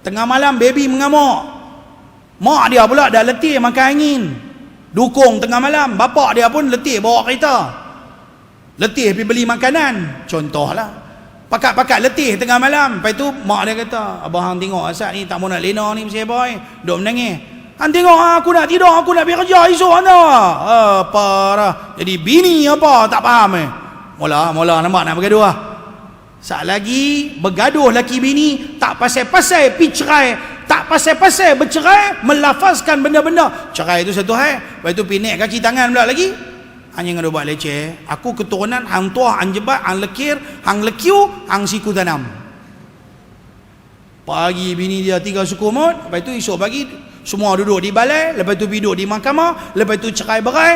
Tengah malam baby mengamuk. Mak dia pula dah letih makan angin. Dukung tengah malam. Bapak dia pun letih bawa kereta. Letih pergi beli makanan. Contohlah. Pakat-pakat letih tengah malam. Lepas tu mak dia kata, abang tengok asal ni tak mau nak lena ni mesti boy. Duk menangis. Han tengok aku nak tidur, aku nak pergi kerja esok anda. Apa dah. Jadi bini apa tak faham Mula nampak nak bergaduh lah. Saat lagi bergaduh laki bini, tak pasal-pasal pi cerai, tak pasal-pasal bercerai, melafazkan benda-benda. Cerai itu satu hal. Lepas tu pi naik kaki tangan pula lagi. Hanya ngadu buat leceh. Aku keturunan hang tua, hang jebat, hang lekir, hang lekiu, hang siku tanam. Pagi bini dia 3 suku maut. Lepas tu esok pagi semua duduk di balai, lepas tu duduk di mahkamah, lepas tu cerai berai.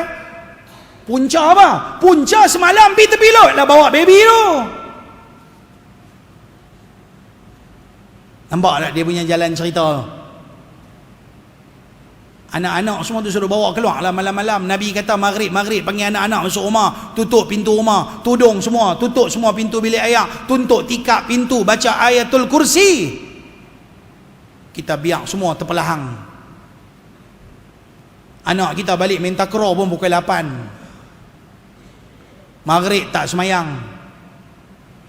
Punca apa? Punca semalam pergi tepi laut lah bawa baby tu. Nampak tak dia punya jalan cerita? Anak-anak semua tu suruh bawa keluar lah malam-malam. Nabi kata maghrib panggil anak-anak masuk rumah, tutup pintu rumah, tudung semua, tutup semua pintu bilik air, tuntut tikap pintu, baca ayatul kursi. Kita biar semua terpelahang. Anak kita balik main takraw pun pukul 8. Maghrib tak semayang.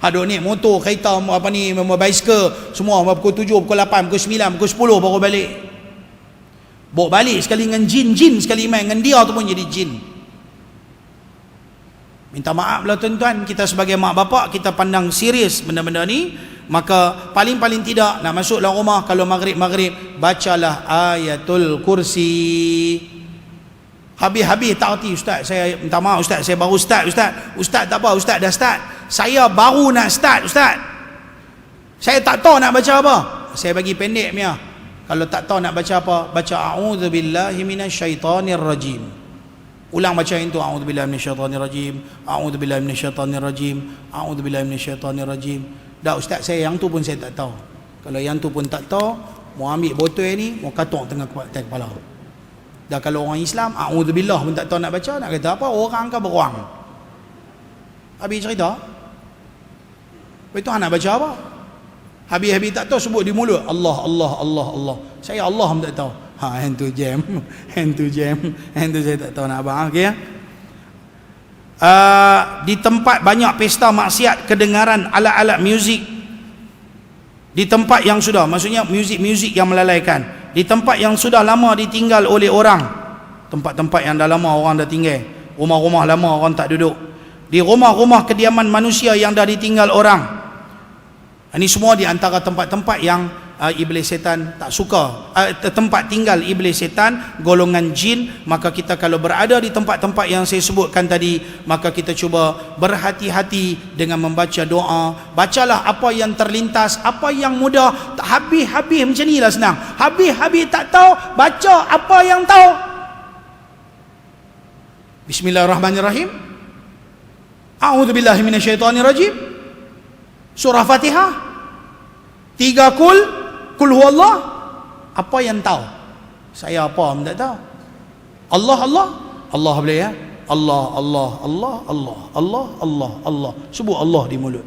Haduk ni motor, kereta, bicycle, semua pukul 7, pukul 8, pukul 9, pukul 10 baru balik. Bawa balik sekali dengan jin sekali main dengan dia tu pun jadi jin. Minta maaf lah tuan-tuan, kita sebagai mak bapak kita pandang serius benda-benda ni. Maka paling-paling tidak nak masuk dalam rumah, kalau maghrib bacalah ayatul kursi. Habis-habis tak erti, Ustaz saya minta maaf Ustaz, saya baru start Ustaz tak apa, Ustaz dah start. Saya baru nak start Ustaz. Saya tak tahu nak baca apa. Saya bagi pendek punya. Kalau tak tahu nak baca apa, baca a'udzubillahi minasyaitonirrajim. Ulang baca itu, a'udzubillahi minasyaitonirrajim, a'udzubillahi minasyaitonirrajim, a'udzubillahi minasyaitonirrajim. Dah Ustaz, saya yang tu pun saya tak tahu. Kalau yang tu pun tak tahu, mau ambil botol ni, mau katok tengah kepala. Dah kalau orang Islam, a'udzubillah pun tak tahu nak baca, nak kata apa, orang kan beruang. Habis cerita. Lepas tu nak baca apa? Habis-habis tak tahu sebut di mulut Allah, Allah, Allah, Allah. Saya Allah pun tak tahu. Hand tu jam. Hand tu saya tak tahu nak apa. Okey ya. Di tempat banyak pesta maksiat, kedengaran alat-alat muzik. Di tempat yang sudah, maksudnya muzik-muzik yang melalaikan. Di tempat yang sudah lama ditinggal oleh orang. Tempat-tempat yang dah lama orang dah tinggal. Rumah-rumah lama orang tak duduk. Di rumah-rumah kediaman manusia yang dah ditinggal orang. Ini semua di antara tempat-tempat yang iblis setan tak suka, tempat tinggal iblis setan, golongan jin. Maka kita kalau berada di tempat-tempat yang saya sebutkan tadi, maka kita cuba berhati-hati dengan membaca doa. Bacalah apa yang terlintas, apa yang mudah. Tak habis-habis macam ni lah senang. Habis-habis tak tahu, baca apa yang tahu. Bismillahirrahmanirrahim. A'udzubillahi minasyaitonirrajim. Surah Fatihah. 3 kul huwallah. Apa yang tahu? Saya apa pun tak tahu. Allah, Allah, Allah boleh ya. Allah, Allah, Allah, Allah, Allah, Allah, Allah. Sebut Allah di mulut.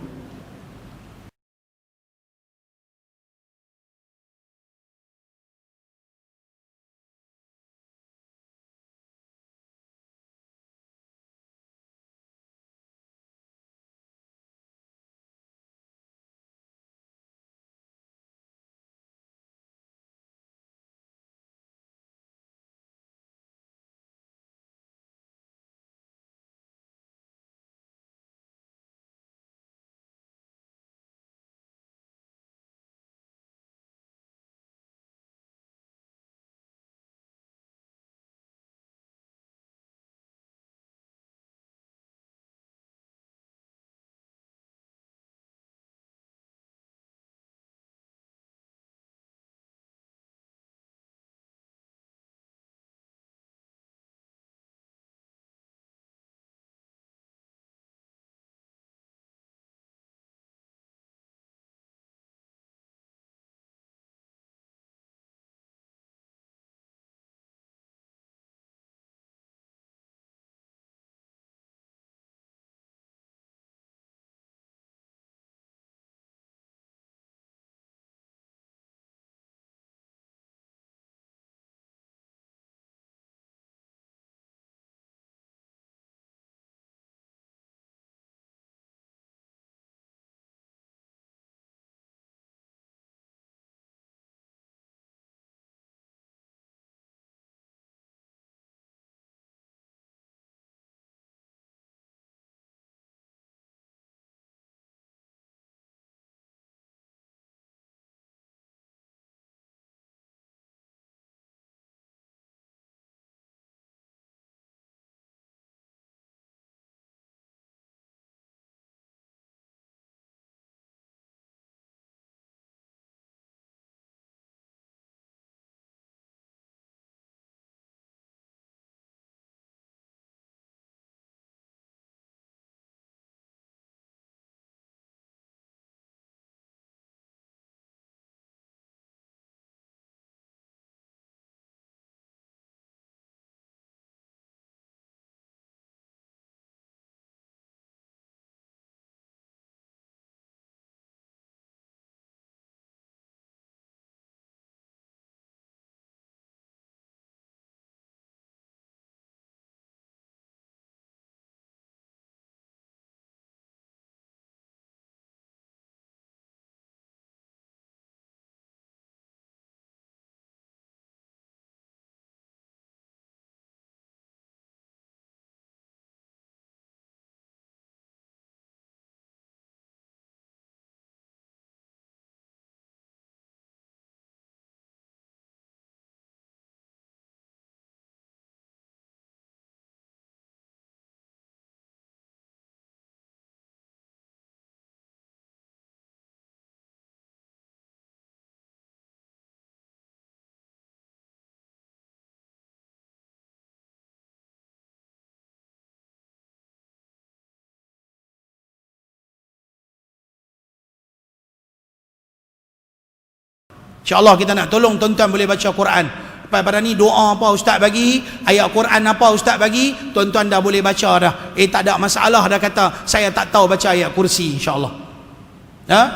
InsyaAllah kita nak tolong tuan-tuan boleh baca Quran. Lepas pada ni doa apa ustaz bagi, ayat Quran apa ustaz bagi, tuan-tuan dah boleh baca dah. Tak ada masalah dah kata saya tak tahu baca ayat kursi, insya-Allah.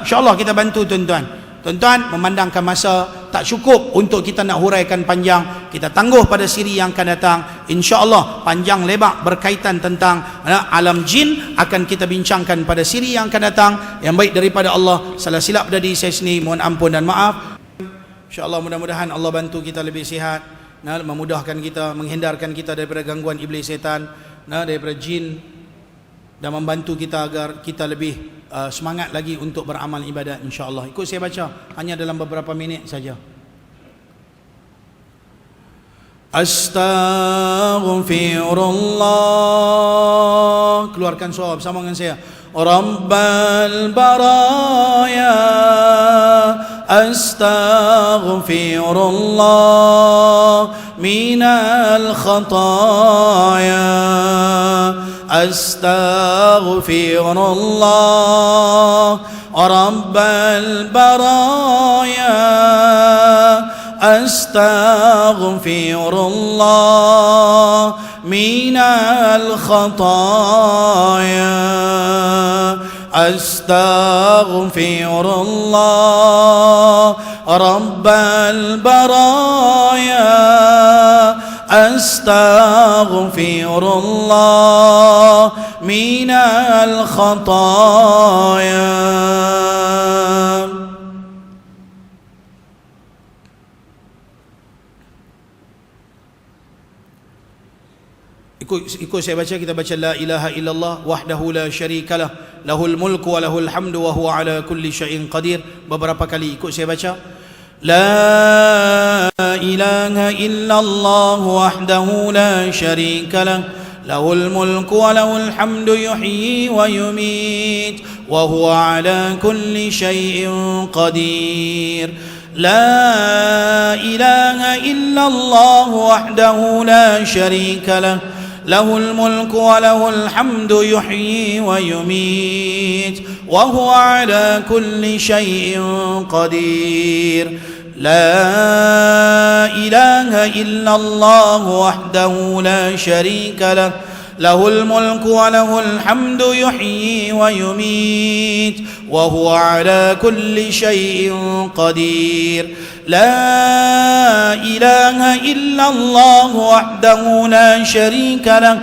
InsyaAllah kita bantu tuan-tuan. Tuan-tuan, memandangkan masa tak cukup untuk kita nak huraikan panjang, kita tangguh pada siri yang akan datang. InsyaAllah panjang lebar berkaitan tentang alam jin akan kita bincangkan pada siri yang akan datang. Yang baik daripada Allah, salah silap dari saya sendiri mohon ampun dan maaf. InsyaAllah mudah-mudahan Allah bantu kita lebih sihat, memudahkan kita, menghindarkan kita daripada gangguan iblis setan, daripada jin, dan membantu kita agar kita lebih semangat lagi untuk beramal ibadat, insya-Allah. Ikut saya baca hanya dalam beberapa minit saja. Astaghfirullah. Keluarkan suara bersama dengan saya. Rabbal baraya, astaghfirullah minal khataya, astaghfirullah rabbal baraya, astaghfirullah minal khataya, astaghfirullah rabbal baraya, astaghfirullah minal khataya. Ikut saya baca, kita baca la ilaha illallah wahdahu la syarikalah lahul mulku wa lahul hamdu wa huwa ala kulli syai'in qadir beberapa kali. Ikut saya baca. La ilaha illallah wahdahu la syarikalah lahul mulku wa lahul hamdu yuhyi wa yumit wa huwa ala kulli syai'in qadir. La ilaha illallah wahdahu la syarikalah lahul mulku wa lahul hamdu yuhyi wa yumit wa huwa ala kulli syai'in qadir. La ilaha illallah wahdahu la syarika lah lahul mulku wa lahul hamdu yuhyi wa yumit wa huwa ala kulli syai'in qadir. La ilaha illallah wahdahu la syarika lah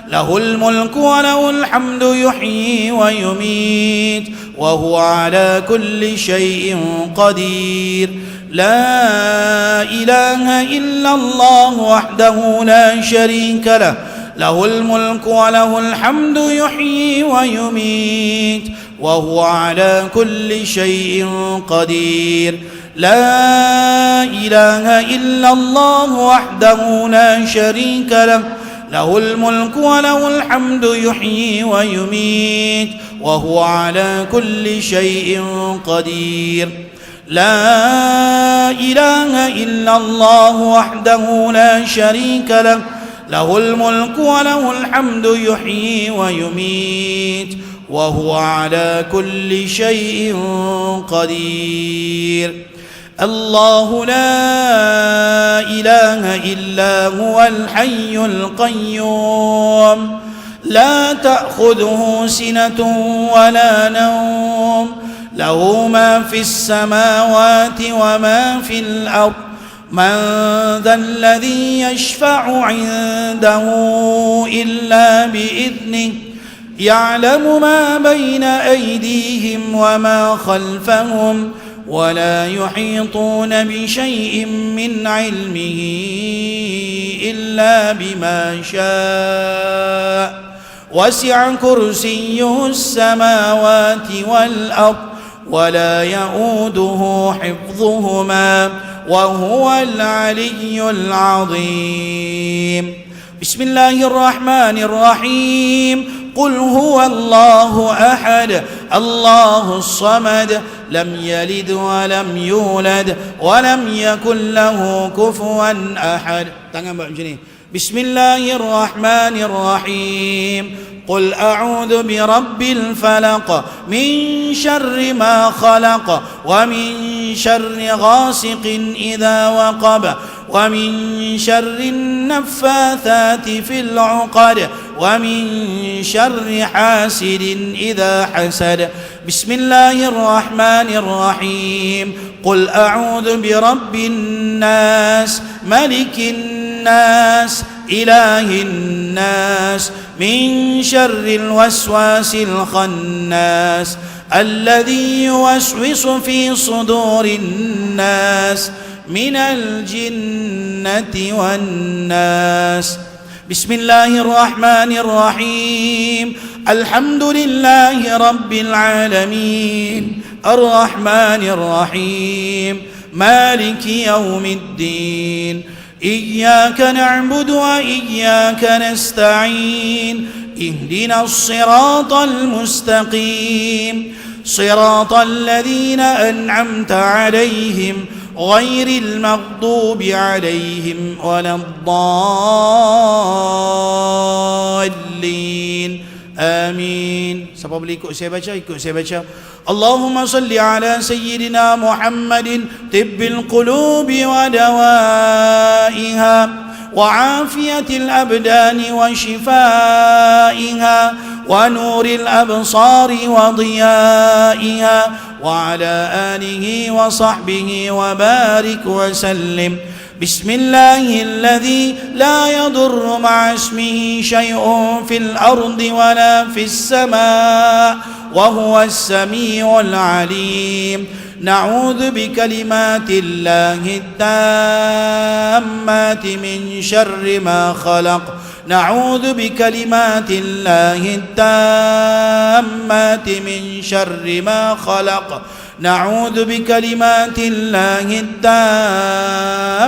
lahul mulku wa lahul hamdu yuhyi wa yumit wa huwa ala kulli syai'in qadir. La ilaha illallah wahdahu la syarika lah lahul mulku wa lahul hamdu yuhyi wa yumit wa huwa ala kulli syai'in qadir. La ilaha illallah wahdahu la syarika lah lahul mulku wa lahul hamdu yuhyi wa yumit wa huwa ala kulli syai'in qadir. La ilaha illallah wahdahu la syarika lah lahul mulku wa lahul hamdu yuhyi wa yumit wa huwa ala kulli syai'in qadir. Allahu la ilaha illa huwal hayyul qayyum la ta'khudhuhu sinatun wa la nawm lahu ma fis samawati wa ma fil ard man dhal ladhi yashfa'u 'indahu illa bi'idhnihi ya'lamu ma bayna aydihim wa ma khalfahum wa la yuhituna bi shay'in min 'ilmihi illa bima sha'a wasi'a kursiyyuhu as-samawati wal ard ولا يؤوده حفظهما وهو العلي العظيم. بسم الله الرحمن الرحيم. قل هو الله أحد الله الصمد لم يلد ولم يولد ولم يكن له كفوا أحد. Tangan buat macam ni. Bismillahirrahmanirrahim. قل أعوذ برب الفلق من شر ما خلق ومن شر غاسق إذا وقب ومن شر النفاثات في العقد ومن شر حاسد إذا حسد بسم الله الرحمن الرحيم قل أعوذ برب الناس ملك الناس إله الناس من شر الوسواس الخناس الذي يوسوس في صدور الناس من الجنة والناس بسم الله الرحمن الرحيم الحمد لله رب العالمين الرحمن الرحيم مالك يوم الدين إياك نعبد وإياك نستعين اهدنا الصراط المستقيم صراط الذين أنعمت عليهم غير المغضوب عليهم ولا الضالين آمين. Siapa boleh ikut saya baca? Ikut saya baca. Allahumma salli ala sayyidina Muhammadin tibbil qulubi wa dawaiha wa afiyatil abdani wa shifaiha wa nuril absari wa diyaiha wa ala alihi wa sahbihi wa barik wa sallim. بسم الله الذي لا يضر مع اسمه شيء في الأرض ولا في السماء وهو السميع العليم نعوذ بكلمات الله التامات من شر ما خلق نعوذ بكلمات الله التامات من شر ما خلق نعوذ بكلمات الله التامات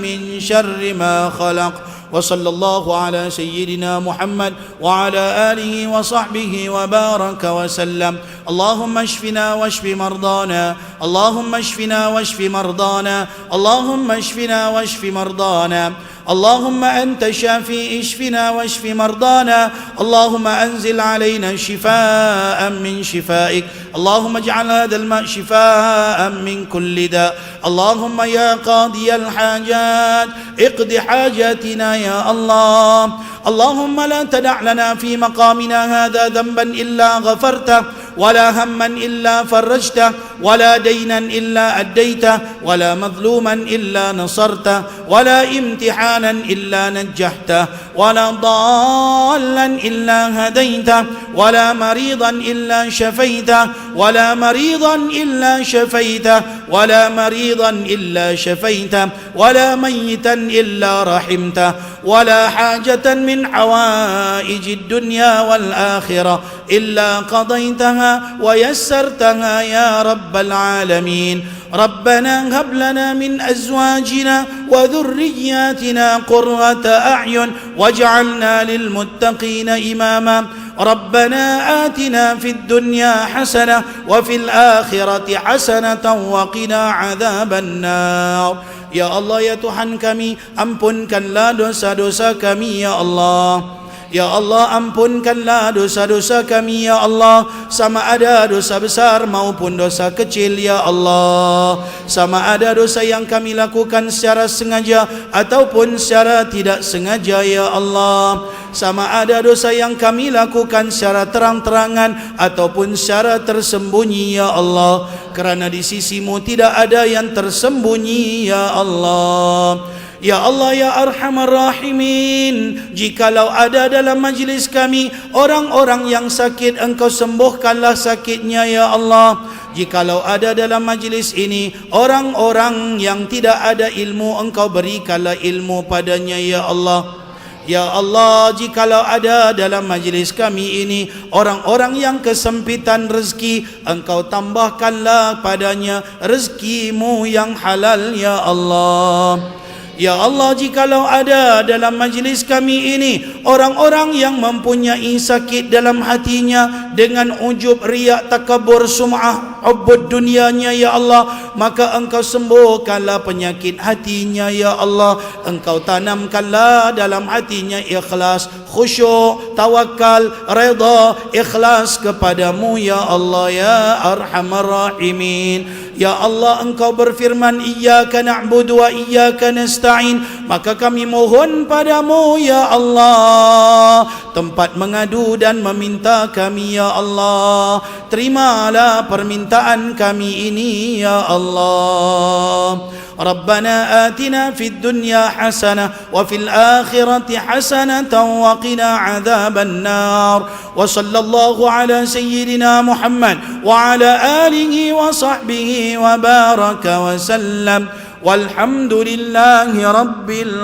من شر ما خلق وصلى الله على سيدنا محمد وعلى آله وصحبه وبارك وسلم. اللهم اشفنا واشف مرضانا اللهم اشفنا واشف مرضانا اللهم اشفنا واشف مرضانا اللهم أنت الشافي اشفنا واشف مرضانا اللهم أنزل علينا شفاء من شفائك اللهم اجعل هذا الماء شفاء من كل داء اللهم يا قاضي الحاجات اقض حاجاتنا يا الله اللهم لا تدع لنا في مقامنا هذا ذنبا إلا غفرته ولا هما إلا فرجته ولا دينا إلا أديته ولا مظلوما إلا نصرته ولا امتحانا إلا نجحته ولا ضالا إلا هديته ولا مريضا إلا شفيته ولا مريضا إلا شفيته ولا مريضا إلا شفيته ولا ميتا إلا رحمته ولا حاجة من حوائج الدنيا والآخرة إلا قضيتها ويسرتها يا رب العالمين. ربنا هب لنا من أزواجنا وذرياتنا قرة أعين واجعلنا للمتقين إماما. ربنا آتنا في الدنيا حسنة وفي الآخرة حسنة وقنا عذاب النار. Ya Allah, ya Tuhan kami, ampunkanlah dosa-dosa kami ya Allah. Ya Allah, ampunkanlah dosa-dosa kami ya Allah, sama ada dosa besar maupun dosa kecil ya Allah, sama ada dosa yang kami lakukan secara sengaja ataupun secara tidak sengaja ya Allah, sama ada dosa yang kami lakukan secara terang-terangan ataupun secara tersembunyi ya Allah, kerana di sisimu tidak ada yang tersembunyi ya Allah. Ya Allah, ya Arhamar Rahimin, jikalau ada dalam majlis kami orang-orang yang sakit, Engkau sembuhkanlah sakitnya ya Allah. Jikalau ada dalam majlis ini orang-orang yang tidak ada ilmu, Engkau berikanlah ilmu padanya ya Allah. Ya Allah, jikalau ada dalam majlis kami ini orang-orang yang kesempitan rezeki, Engkau tambahkanlah padanya rezekimu yang halal ya Allah. Ya Allah, jikalau ada dalam majlis kami ini orang-orang yang mempunyai sakit dalam hatinya dengan ujub, riak, takabur, sum'ah, hubbud dunyanya ya Allah, maka Engkau sembuhkanlah penyakit hatinya ya Allah. Engkau tanamkanlah dalam hatinya ikhlas, khusyuk, tawakal, redha, ikhlas kepadamu ya Allah ya Arhamar Rahimin. Ya Allah, Engkau berfirman, iyyaka na'budu wa iyyaka nasta'in, maka kami mohon padamu ya Allah tempat mengadu dan meminta kami ya Allah. Terimalah permintaan kami ini ya Allah. Rabbana atina fid dunya hasanah wa fil akhirati hasanatan wa qina adzaban nar. Wa sallallahu ala sayyidina Muhammad wa ala alihi wa sahbihi wa baraka wa sallam. Walhamdulillahi rabbil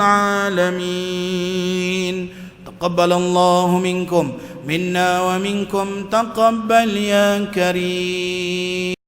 alamin. Taqabbalallahu minkum minna wa minkum taqabbal ya karim.